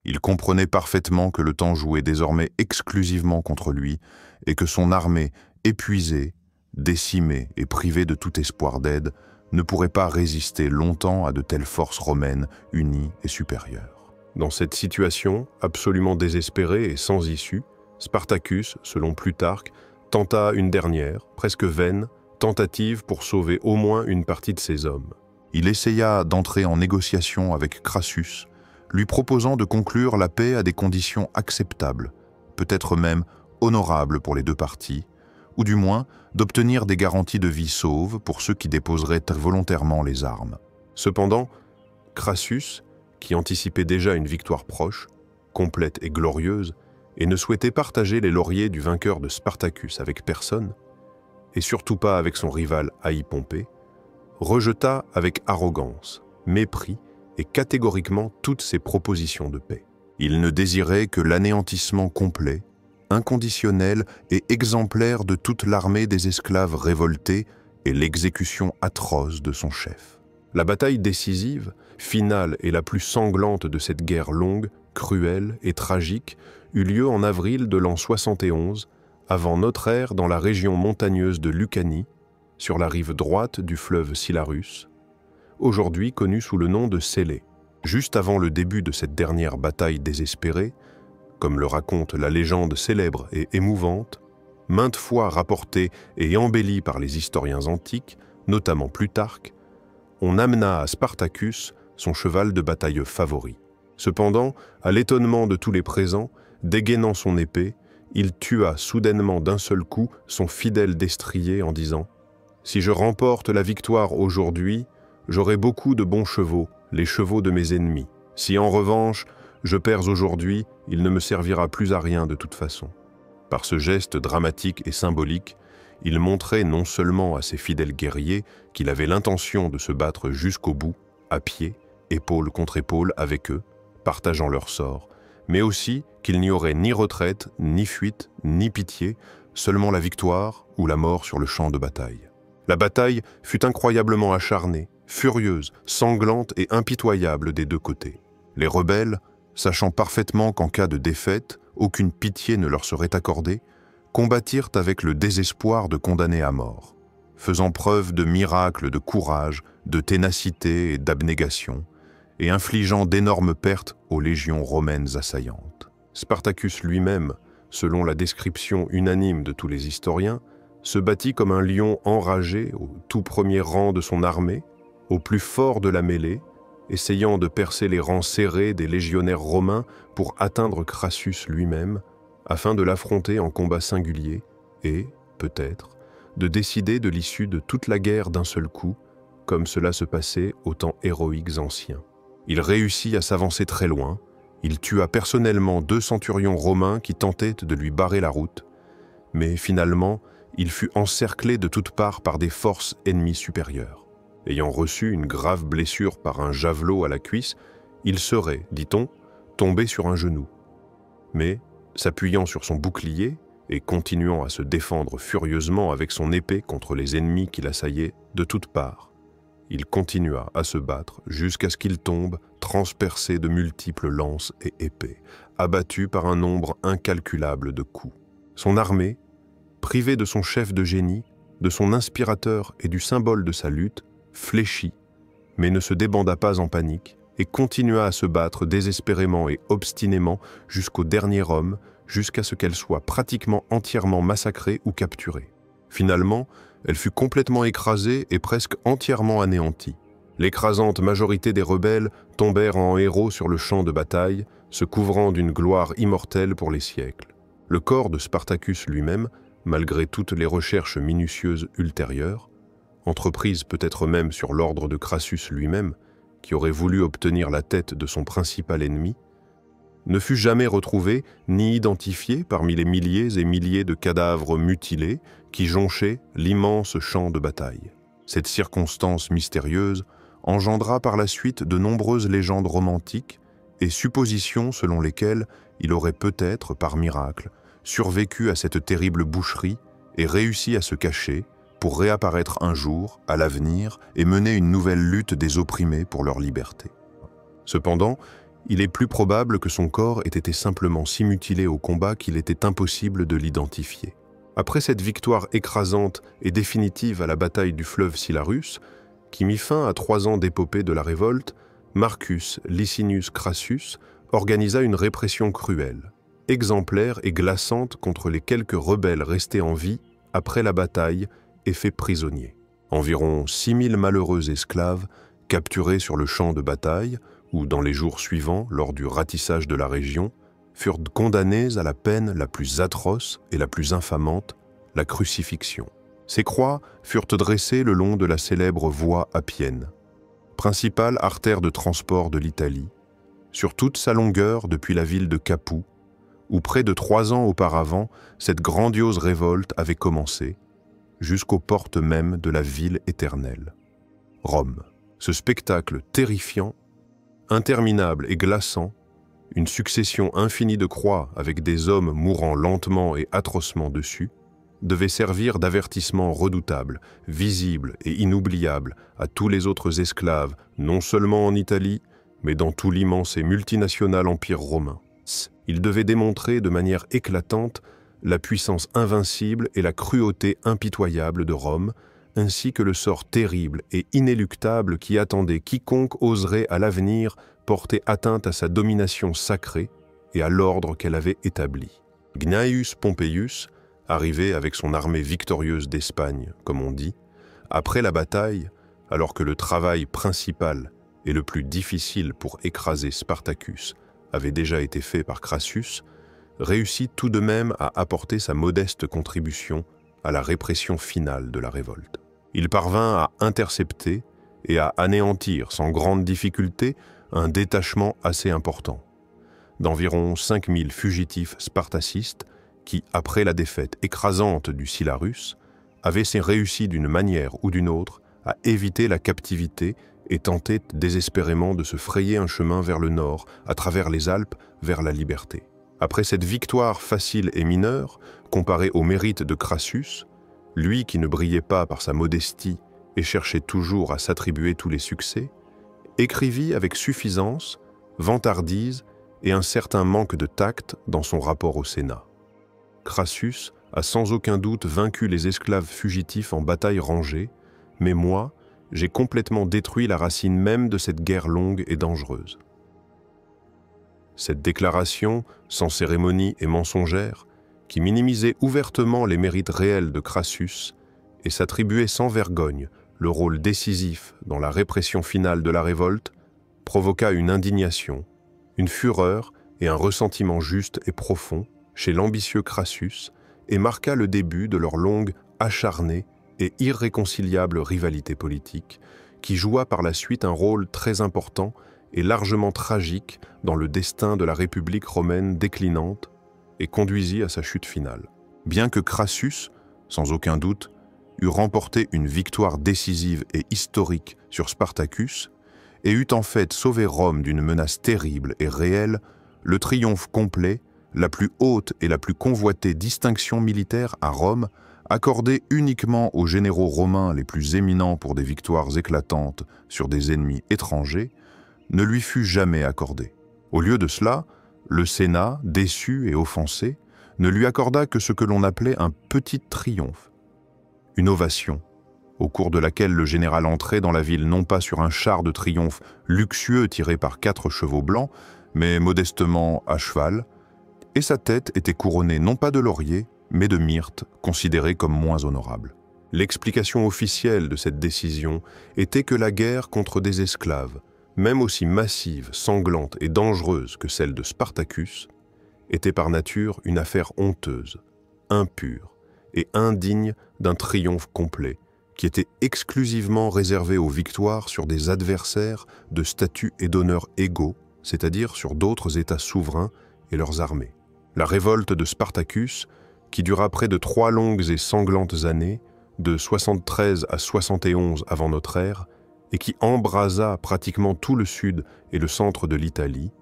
Il comprenait parfaitement que le temps jouait désormais exclusivement contre lui et que son armée, épuisée, décimée et privée de tout espoir d'aide, ne pourrait pas résister longtemps à de telles forces romaines unies et supérieures. Dans cette situation, absolument désespérée et sans issue, Spartacus, selon Plutarque, tenta une dernière, presque vaine, tentative pour sauver au moins une partie de ses hommes. Il essaya d'entrer en négociation avec Crassus, lui proposant de conclure la paix à des conditions acceptables, peut-être même honorables pour les deux parties, ou du moins d'obtenir des garanties de vie sauve pour ceux qui déposeraient volontairement les armes. Cependant, Crassus, qui anticipait déjà une victoire proche, complète et glorieuse, et ne souhaitait partager les lauriers du vainqueur de Spartacus avec personne, et surtout pas avec son rival haï Pompée, rejeta avec arrogance, mépris et catégoriquement toutes ses propositions de paix. Il ne désirait que l'anéantissement complet, inconditionnel et exemplaire de toute l'armée des esclaves révoltés et l'exécution atroce de son chef. La bataille décisive, finale et la plus sanglante de cette guerre longue, cruelle et tragique, eut lieu en avril de l'an 71, avant notre ère dans la région montagneuse de Lucanie, sur la rive droite du fleuve Silarus, aujourd'hui connu sous le nom de Célé. Juste avant le début de cette dernière bataille désespérée, comme le raconte la légende célèbre et émouvante, maintes fois rapportée et embellie par les historiens antiques, notamment Plutarque, on amena à Spartacus son cheval de bataille favori. Cependant, à l'étonnement de tous les présents, dégainant son épée, il tua soudainement d'un seul coup son fidèle destrier en disant « Si je remporte la victoire aujourd'hui, j'aurai beaucoup de bons chevaux, les chevaux de mes ennemis. Si en revanche, je perds aujourd'hui, il ne me servira plus à rien de toute façon. » Par ce geste dramatique et symbolique, il montrait non seulement à ses fidèles guerriers qu'il avait l'intention de se battre jusqu'au bout, à pied, épaule contre épaule avec eux, partageant leur sort, mais aussi qu'il n'y aurait ni retraite, ni fuite, ni pitié, seulement la victoire ou la mort sur le champ de bataille. La bataille fut incroyablement acharnée, furieuse, sanglante et impitoyable des deux côtés. Les rebelles, sachant parfaitement qu'en cas de défaite, aucune pitié ne leur serait accordée, combattirent avec le désespoir de condamner à mort, faisant preuve de miracles de courage, de ténacité et d'abnégation, et infligeant d'énormes pertes aux légions romaines assaillantes. Spartacus lui-même, selon la description unanime de tous les historiens, se battit comme un lion enragé au tout premier rang de son armée, au plus fort de la mêlée, essayant de percer les rangs serrés des légionnaires romains pour atteindre Crassus lui-même, afin de l'affronter en combat singulier et, peut-être, de décider de l'issue de toute la guerre d'un seul coup, comme cela se passait aux temps héroïques anciens. Il réussit à s'avancer très loin, il tua personnellement 2 centurions romains qui tentaient de lui barrer la route, mais finalement, il fut encerclé de toutes parts par des forces ennemies supérieures. Ayant reçu une grave blessure par un javelot à la cuisse, il serait, dit-on, tombé sur un genou. Mais, s'appuyant sur son bouclier et continuant à se défendre furieusement avec son épée contre les ennemis qui l'assaillaient de toutes parts, il continua à se battre jusqu'à ce qu'il tombe, transpercé de multiples lances et épées, abattu par un nombre incalculable de coups. Son armée, privée de son chef de génie, de son inspirateur et du symbole de sa lutte, fléchit, mais ne se débanda pas en panique et continua à se battre désespérément et obstinément jusqu'au dernier homme, jusqu'à ce qu'elle soit pratiquement entièrement massacrée ou capturée. Finalement, elle fut complètement écrasée et presque entièrement anéantie. L'écrasante majorité des rebelles tombèrent en héros sur le champ de bataille, se couvrant d'une gloire immortelle pour les siècles. Le corps de Spartacus lui-même, malgré toutes les recherches minutieuses ultérieures, entreprises peut-être même sur l'ordre de Crassus lui-même, qui aurait voulu obtenir la tête de son principal ennemi, ne fut jamais retrouvé ni identifié parmi les milliers et milliers de cadavres mutilés qui jonchaient l'immense champ de bataille. Cette circonstance mystérieuse engendra par la suite de nombreuses légendes romantiques et suppositions selon lesquelles il aurait peut-être, par miracle, survécu à cette terrible boucherie et réussi à se cacher pour réapparaître un jour, à l'avenir, et mener une nouvelle lutte des opprimés pour leur liberté. Cependant, il est plus probable que son corps ait été simplement si mutilé au combat qu'il était impossible de l'identifier. Après cette victoire écrasante et définitive à la bataille du fleuve Silarus, qui mit fin à 3 ans d'épopée de la révolte, Marcus Licinius Crassus organisa une répression cruelle, exemplaire et glaçante contre les quelques rebelles restés en vie après la bataille et faits prisonniers. Environ 6000 malheureux esclaves, capturés sur le champ de bataille, ou dans les jours suivants, lors du ratissage de la région, furent condamnés à la peine la plus atroce et la plus infamante, la crucifixion. Ces croix furent dressées le long de la célèbre voie appienne, principale artère de transport de l'Italie, sur toute sa longueur depuis la ville de Capoue, où près de 3 ans auparavant, cette grandiose révolte avait commencé, jusqu'aux portes même de la ville éternelle, Rome. Ce spectacle terrifiant, interminable et glaçant, une succession infinie de croix avec des hommes mourant lentement et atrocement dessus, devait servir d'avertissement redoutable, visible et inoubliable à tous les autres esclaves, non seulement en Italie, mais dans tout l'immense et multinational empire romain. Il devait démontrer de manière éclatante la puissance invincible et la cruauté impitoyable de Rome, ainsi que le sort terrible et inéluctable qui attendait quiconque oserait à l'avenir porter atteinte à sa domination sacrée et à l'ordre qu'elle avait établi. Gnaeus Pompeius, arrivé avec son armée victorieuse d'Espagne, comme on dit, après la bataille, alors que le travail principal et le plus difficile pour écraser Spartacus avait déjà été fait par Crassus, réussit tout de même à apporter sa modeste contribution à la répression finale de la révolte. Il parvint à intercepter et à anéantir sans grande difficulté un détachement assez important, d'environ 5000 fugitifs spartacistes qui, après la défaite écrasante du Silarus, avaient réussi d'une manière ou d'une autre à éviter la captivité et tentaient désespérément de se frayer un chemin vers le nord, à travers les Alpes, vers la liberté. Après cette victoire facile et mineure, comparée au mérite de Crassus, lui qui ne brillait pas par sa modestie et cherchait toujours à s'attribuer tous les succès, écrivit avec suffisance, vantardise et un certain manque de tact dans son rapport au Sénat. Crassus a sans aucun doute vaincu les esclaves fugitifs en bataille rangée, mais moi, j'ai complètement détruit la racine même de cette guerre longue et dangereuse. Cette déclaration, sans cérémonie et mensongère, qui minimisait ouvertement les mérites réels de Crassus et s'attribuait sans vergogne le rôle décisif dans la répression finale de la révolte, provoqua une indignation, une fureur et un ressentiment juste et profond chez l'ambitieux Crassus et marqua le début de leur longue, acharnée et irréconciliable rivalité politique, qui joua par la suite un rôle très important et largement tragique dans le destin de la République romaine déclinante et conduisit à sa chute finale. Bien que Crassus, sans aucun doute, eût remporté une victoire décisive et historique sur Spartacus et eût en fait sauvé Rome d'une menace terrible et réelle, le triomphe complet, la plus haute et la plus convoitée distinction militaire à Rome, accordée uniquement aux généraux romains les plus éminents pour des victoires éclatantes sur des ennemis étrangers, ne lui fut jamais accordée. Au lieu de cela, le Sénat, déçu et offensé, ne lui accorda que ce que l'on appelait un petit triomphe, une ovation, au cours de laquelle le général entrait dans la ville non pas sur un char de triomphe luxueux tiré par 4 chevaux blancs, mais modestement à cheval, et sa tête était couronnée non pas de laurier, mais de myrte, considérée comme moins honorable. L'explication officielle de cette décision était que la guerre contre des esclaves, même aussi massive, sanglante et dangereuse que celle de Spartacus, était par nature une affaire honteuse, impure et indigne d'un triomphe complet, qui était exclusivement réservé aux victoires sur des adversaires de statut et d'honneur égaux, c'est-à-dire sur d'autres États souverains et leurs armées. La révolte de Spartacus, qui dura près de 3 longues et sanglantes années, de 73 à 71 avant notre ère, et qui embrasa pratiquement tout le sud et le centre de l'Italie,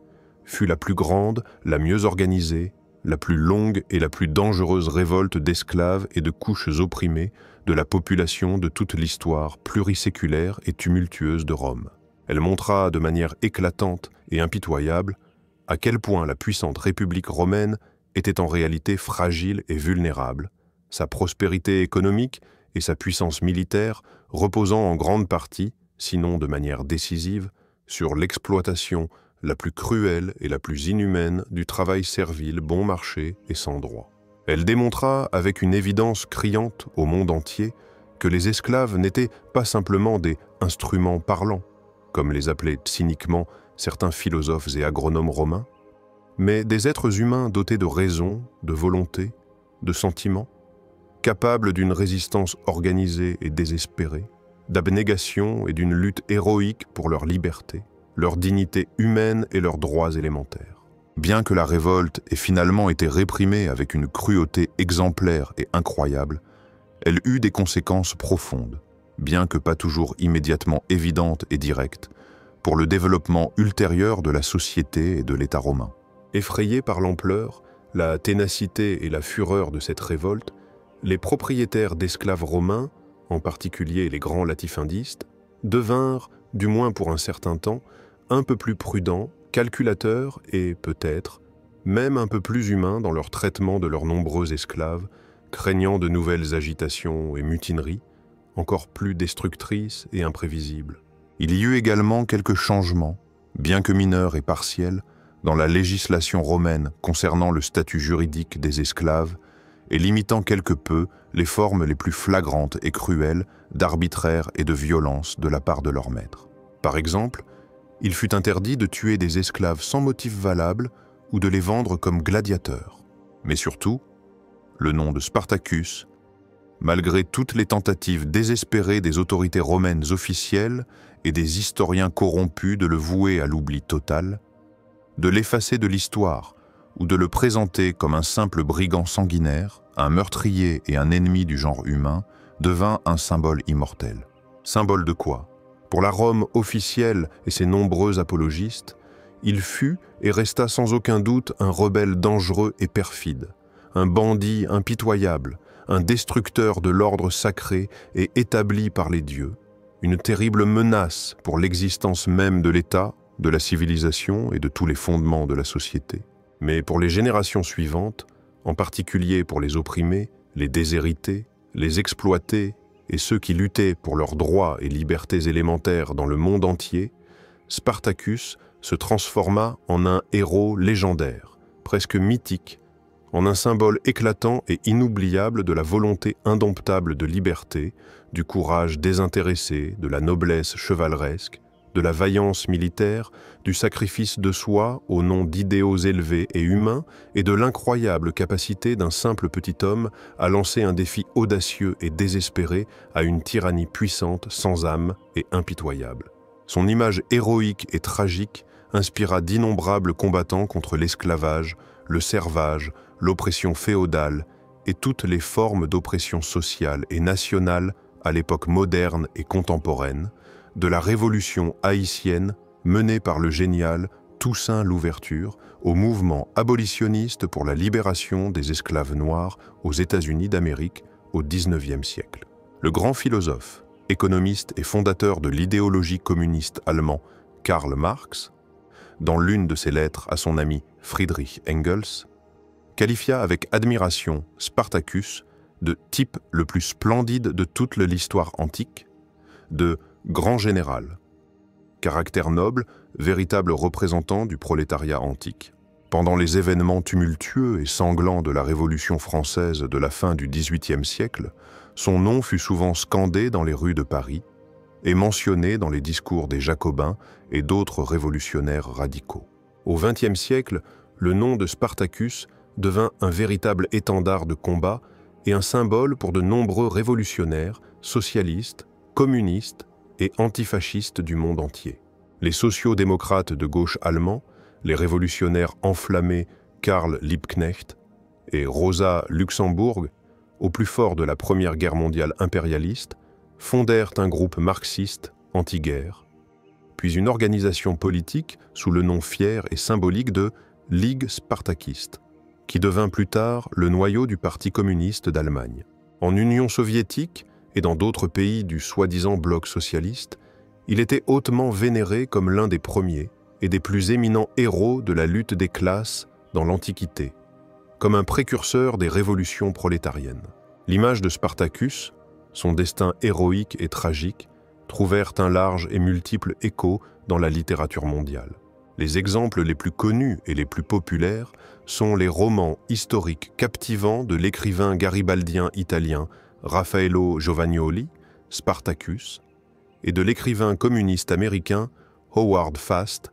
fut la plus grande, la mieux organisée, la plus longue et la plus dangereuse révolte d'esclaves et de couches opprimées de la population de toute l'histoire pluriséculaire et tumultueuse de Rome. Elle montra de manière éclatante et impitoyable à quel point la puissante République romaine était en réalité fragile et vulnérable, sa prospérité économique et sa puissance militaire reposant en grande partie, sinon de manière décisive, sur l'exploitation la plus cruelle et la plus inhumaine du travail servile bon marché et sans droit. Elle démontra avec une évidence criante au monde entier que les esclaves n'étaient pas simplement des « instruments parlants », comme les appelaient cyniquement certains philosophes et agronomes romains, mais des êtres humains dotés de raison, de volonté, de sentiments, capables d'une résistance organisée et désespérée, d'abnégation et d'une lutte héroïque pour leur liberté, leur dignité humaine et leurs droits élémentaires. Bien que la révolte ait finalement été réprimée avec une cruauté exemplaire et incroyable, elle eut des conséquences profondes, bien que pas toujours immédiatement évidentes et directes, pour le développement ultérieur de la société et de l'État romain. Effrayés par l'ampleur, la ténacité et la fureur de cette révolte, les propriétaires d'esclaves romains, en particulier les grands latifundistes, devinrent, du moins pour un certain temps, un peu plus prudents, calculateurs et, peut-être, même un peu plus humains dans leur traitement de leurs nombreux esclaves, craignant de nouvelles agitations et mutineries, encore plus destructrices et imprévisibles. Il y eut également quelques changements, bien que mineurs et partiels, dans la législation romaine concernant le statut juridique des esclaves et limitant quelque peu les formes les plus flagrantes et cruelles d'arbitraire et de violence de la part de leurs maîtres. Par exemple, il fut interdit de tuer des esclaves sans motif valable ou de les vendre comme gladiateurs. Mais surtout, le nom de Spartacus, malgré toutes les tentatives désespérées des autorités romaines officielles et des historiens corrompus de le vouer à l'oubli total, de l'effacer de l'histoire ou de le présenter comme un simple brigand sanguinaire, un meurtrier et un ennemi du genre humain, devint un symbole immortel. Symbole de quoi? Pour la Rome officielle et ses nombreux apologistes, il fut et resta sans aucun doute un rebelle dangereux et perfide, un bandit impitoyable, un destructeur de l'ordre sacré et établi par les dieux, une terrible menace pour l'existence même de l'État, de la civilisation et de tous les fondements de la société. Mais pour les générations suivantes, en particulier pour les opprimés, les déshérités, les exploités et ceux qui luttaient pour leurs droits et libertés élémentaires dans le monde entier, Spartacus se transforma en un héros légendaire, presque mythique, en un symbole éclatant et inoubliable de la volonté indomptable de liberté, du courage désintéressé, de la noblesse chevaleresque, de la vaillance militaire, du sacrifice de soi au nom d'idéaux élevés et humains et de l'incroyable capacité d'un simple petit homme à lancer un défi audacieux et désespéré à une tyrannie puissante, sans âme et impitoyable. Son image héroïque et tragique inspira d'innombrables combattants contre l'esclavage, le servage, l'oppression féodale et toutes les formes d'oppression sociale et nationale à l'époque moderne et contemporaine, de la révolution haïtienne menée par le génial Toussaint Louverture au mouvement abolitionniste pour la libération des esclaves noirs aux États-Unis d'Amérique au XIXe siècle. Le grand philosophe, économiste et fondateur de l'idéologie communiste allemand Karl Marx, dans l'une de ses lettres à son ami Friedrich Engels, qualifia avec admiration Spartacus de type le plus splendide de toute l'histoire antique, de grand général, caractère noble, véritable représentant du prolétariat antique. Pendant les événements tumultueux et sanglants de la Révolution française de la fin du XVIIIe siècle, son nom fut souvent scandé dans les rues de Paris et mentionné dans les discours des Jacobins et d'autres révolutionnaires radicaux. Au XXe siècle, le nom de Spartacus devint un véritable étendard de combat et un symbole pour de nombreux révolutionnaires, socialistes, communistes et antifascistes du monde entier. Les sociaux-démocrates de gauche allemands, les révolutionnaires enflammés Karl Liebknecht et Rosa Luxembourg, au plus fort de la Première Guerre mondiale impérialiste, fondèrent un groupe marxiste anti-guerre, puis une organisation politique sous le nom fier et symbolique de Ligue spartakiste, qui devint plus tard le noyau du Parti communiste d'Allemagne. En Union soviétique et dans d'autres pays du soi-disant bloc socialiste, il était hautement vénéré comme l'un des premiers et des plus éminents héros de la lutte des classes dans l'Antiquité, comme un précurseur des révolutions prolétariennes. L'image de Spartacus, son destin héroïque et tragique, trouvèrent un large et multiple écho dans la littérature mondiale. Les exemples les plus connus et les plus populaires sont les romans historiques captivants de l'écrivain garibaldien italien Raffaello Giovagnoli, Spartacus, et de l'écrivain communiste américain Howard Fast,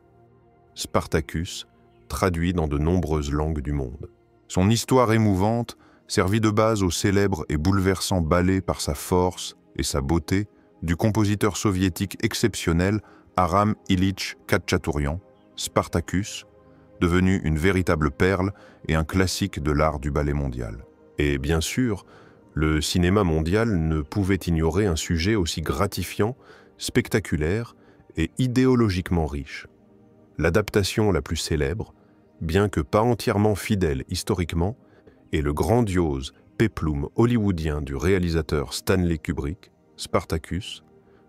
Spartacus, traduit dans de nombreuses langues du monde. Son histoire émouvante servit de base au célèbre et bouleversant ballet par sa force et sa beauté du compositeur soviétique exceptionnel Aram Ilitch Khatchatourian, Spartacus, devenu une véritable perle et un classique de l'art du ballet mondial. Et bien sûr, le cinéma mondial ne pouvait ignorer un sujet aussi gratifiant, spectaculaire et idéologiquement riche. L'adaptation la plus célèbre, bien que pas entièrement fidèle historiquement, est le grandiose péplum hollywoodien du réalisateur Stanley Kubrick, Spartacus,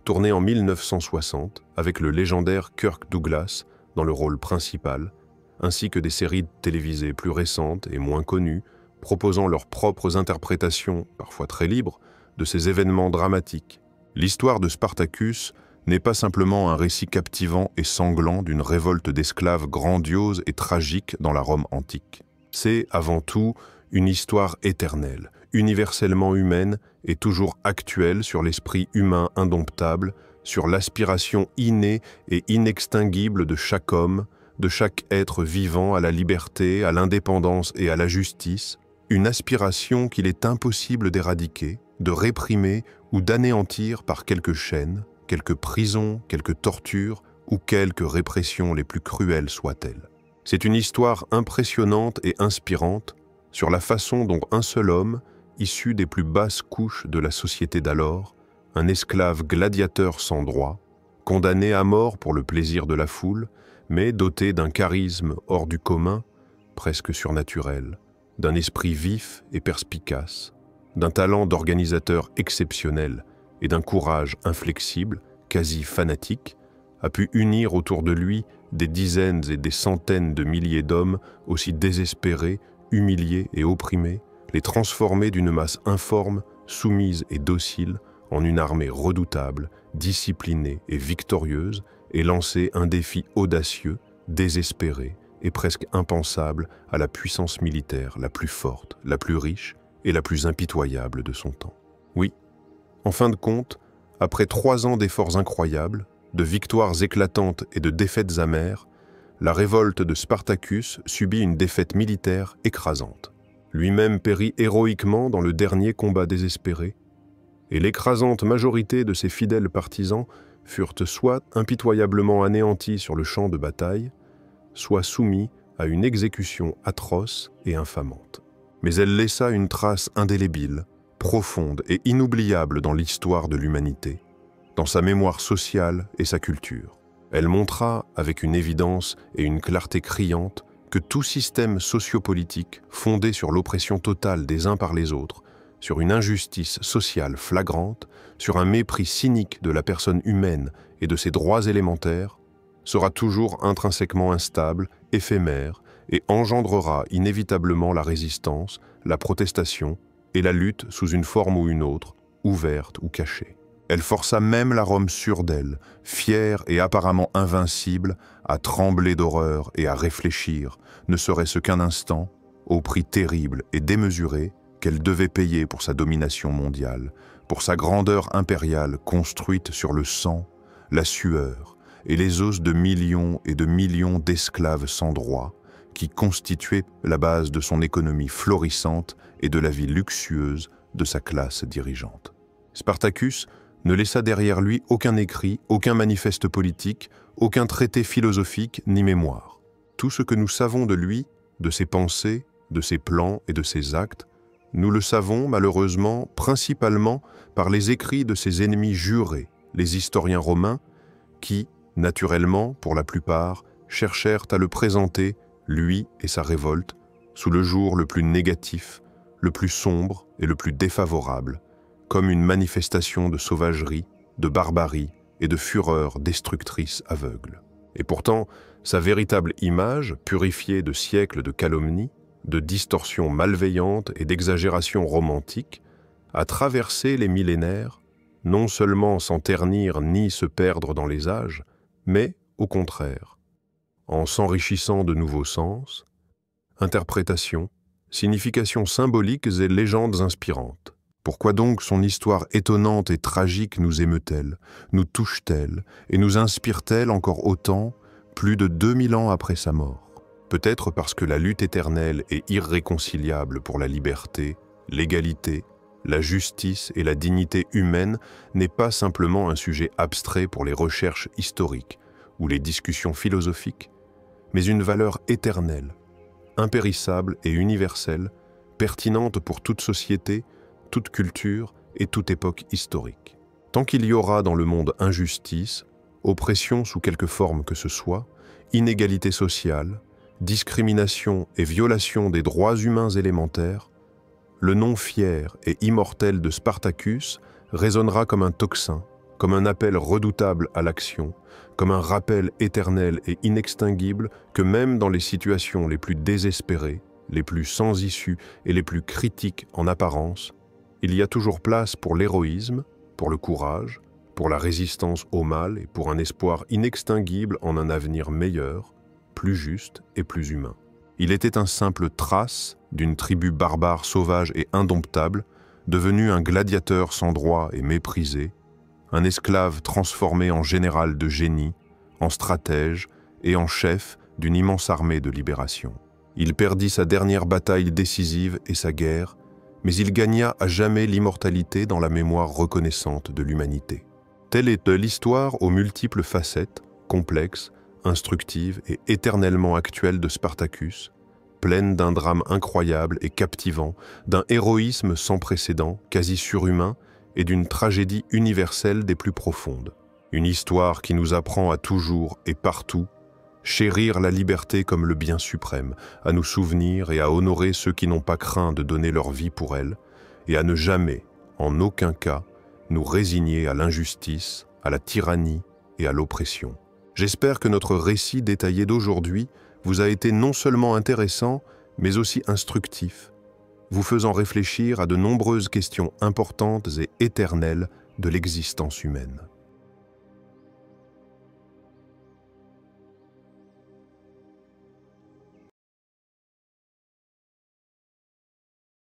tourné en 1960 avec le légendaire Kirk Douglas dans le rôle principal, ainsi que des séries télévisées plus récentes et moins connues, proposant leurs propres interprétations, parfois très libres, de ces événements dramatiques. L'histoire de Spartacus n'est pas simplement un récit captivant et sanglant d'une révolte d'esclaves grandiose et tragique dans la Rome antique. C'est, avant tout, une histoire éternelle, universellement humaine et toujours actuelle sur l'esprit humain indomptable, sur l'aspiration innée et inextinguible de chaque homme, de chaque être vivant à la liberté, à l'indépendance et à la justice, une aspiration qu'il est impossible d'éradiquer, de réprimer ou d'anéantir par quelques chaînes, quelques prisons, quelques tortures ou quelques répressions les plus cruelles soient-elles. C'est une histoire impressionnante et inspirante sur la façon dont un seul homme, issu des plus basses couches de la société d'alors, un esclave gladiateur sans droit, condamné à mort pour le plaisir de la foule, mais doté d'un charisme hors du commun, presque surnaturel, d'un esprit vif et perspicace, d'un talent d'organisateur exceptionnel et d'un courage inflexible, quasi fanatique, a pu unir autour de lui des dizaines et des centaines de milliers d'hommes aussi désespérés, humiliés et opprimés, les transformer d'une masse informe, soumise et docile, en une armée redoutable, disciplinée et victorieuse, et lancer un défi audacieux, désespéré et presque impensable à la puissance militaire la plus forte, la plus riche et la plus impitoyable de son temps. Oui, en fin de compte, après 3 ans d'efforts incroyables, de victoires éclatantes et de défaites amères, la révolte de Spartacus subit une défaite militaire écrasante. Lui-même périt héroïquement dans le dernier combat désespéré, et l'écrasante majorité de ses fidèles partisans furent soit impitoyablement anéantis sur le champ de bataille, soit soumis à une exécution atroce et infamante. Mais elle laissa une trace indélébile, profonde et inoubliable dans l'histoire de l'humanité, dans sa mémoire sociale et sa culture. Elle montra, avec une évidence et une clarté criante, que tout système sociopolitique fondé sur l'oppression totale des uns par les autres, sur une injustice sociale flagrante, sur un mépris cynique de la personne humaine et de ses droits élémentaires, sera toujours intrinsèquement instable, éphémère et engendrera inévitablement la résistance, la protestation et la lutte sous une forme ou une autre, ouverte ou cachée. Elle força même la Rome sûre d'elle, fière et apparemment invincible, à trembler d'horreur et à réfléchir, ne serait-ce qu'un instant, au prix terrible et démesuré qu'elle devait payer pour sa domination mondiale, pour sa grandeur impériale construite sur le sang, la sueur et les os de millions et de millions d'esclaves sans droit, qui constituaient la base de son économie florissante et de la vie luxueuse de sa classe dirigeante. Spartacus ne laissa derrière lui aucun écrit, aucun manifeste politique, aucun traité philosophique ni mémoire. Tout ce que nous savons de lui, de ses pensées, de ses plans et de ses actes, nous le savons malheureusement principalement par les écrits de ses ennemis jurés, les historiens romains, qui, naturellement, pour la plupart, cherchèrent à le présenter, lui et sa révolte, sous le jour le plus négatif, le plus sombre et le plus défavorable, comme une manifestation de sauvagerie, de barbarie et de fureur destructrice aveugle. Et pourtant, sa véritable image, purifiée de siècles de calomnie, de distorsions malveillantes et d'exagérations romantiques, a traversé les millénaires, non seulement sans ternir ni se perdre dans les âges, mais, au contraire, en s'enrichissant de nouveaux sens, interprétations, significations symboliques et légendes inspirantes. Pourquoi donc son histoire étonnante et tragique nous émeut-elle, nous touche-t-elle et nous inspire-t-elle encore autant, plus de 2000 ans après sa mort? Peut-être parce que la lutte éternelle et irréconciliable pour la liberté, l'égalité, la justice et la dignité humaine n'est pas simplement un sujet abstrait pour les recherches historiques ou les discussions philosophiques, mais une valeur éternelle, impérissable et universelle, pertinente pour toute société, toute culture et toute époque historique. Tant qu'il y aura dans le monde injustice, oppression sous quelque forme que ce soit, inégalité sociale, discrimination et violation des droits humains élémentaires, le nom fier et immortel de Spartacus résonnera comme un tocsin, comme un appel redoutable à l'action, comme un rappel éternel et inextinguible que même dans les situations les plus désespérées, les plus sans issue et les plus critiques en apparence, il y a toujours place pour l'héroïsme, pour le courage, pour la résistance au mal et pour un espoir inextinguible en un avenir meilleur, plus juste et plus humain. Il était un simple thrace d'une tribu barbare sauvage et indomptable, devenu un gladiateur sans droit et méprisé, un esclave transformé en général de génie, en stratège et en chef d'une immense armée de libération. Il perdit sa dernière bataille décisive et sa guerre, mais il gagna à jamais l'immortalité dans la mémoire reconnaissante de l'humanité. Telle est l'histoire aux multiples facettes, complexes, instructives et éternellement actuelles de Spartacus, pleine d'un drame incroyable et captivant, d'un héroïsme sans précédent, quasi surhumain, et d'une tragédie universelle des plus profondes. Une histoire qui nous apprend à toujours et partout chérir la liberté comme le bien suprême, à nous souvenir et à honorer ceux qui n'ont pas craint de donner leur vie pour elle, et à ne jamais, en aucun cas, nous résigner à l'injustice, à la tyrannie et à l'oppression. J'espère que notre récit détaillé d'aujourd'hui vous a été non seulement intéressant, mais aussi instructif, vous faisant réfléchir à de nombreuses questions importantes et éternelles de l'existence humaine.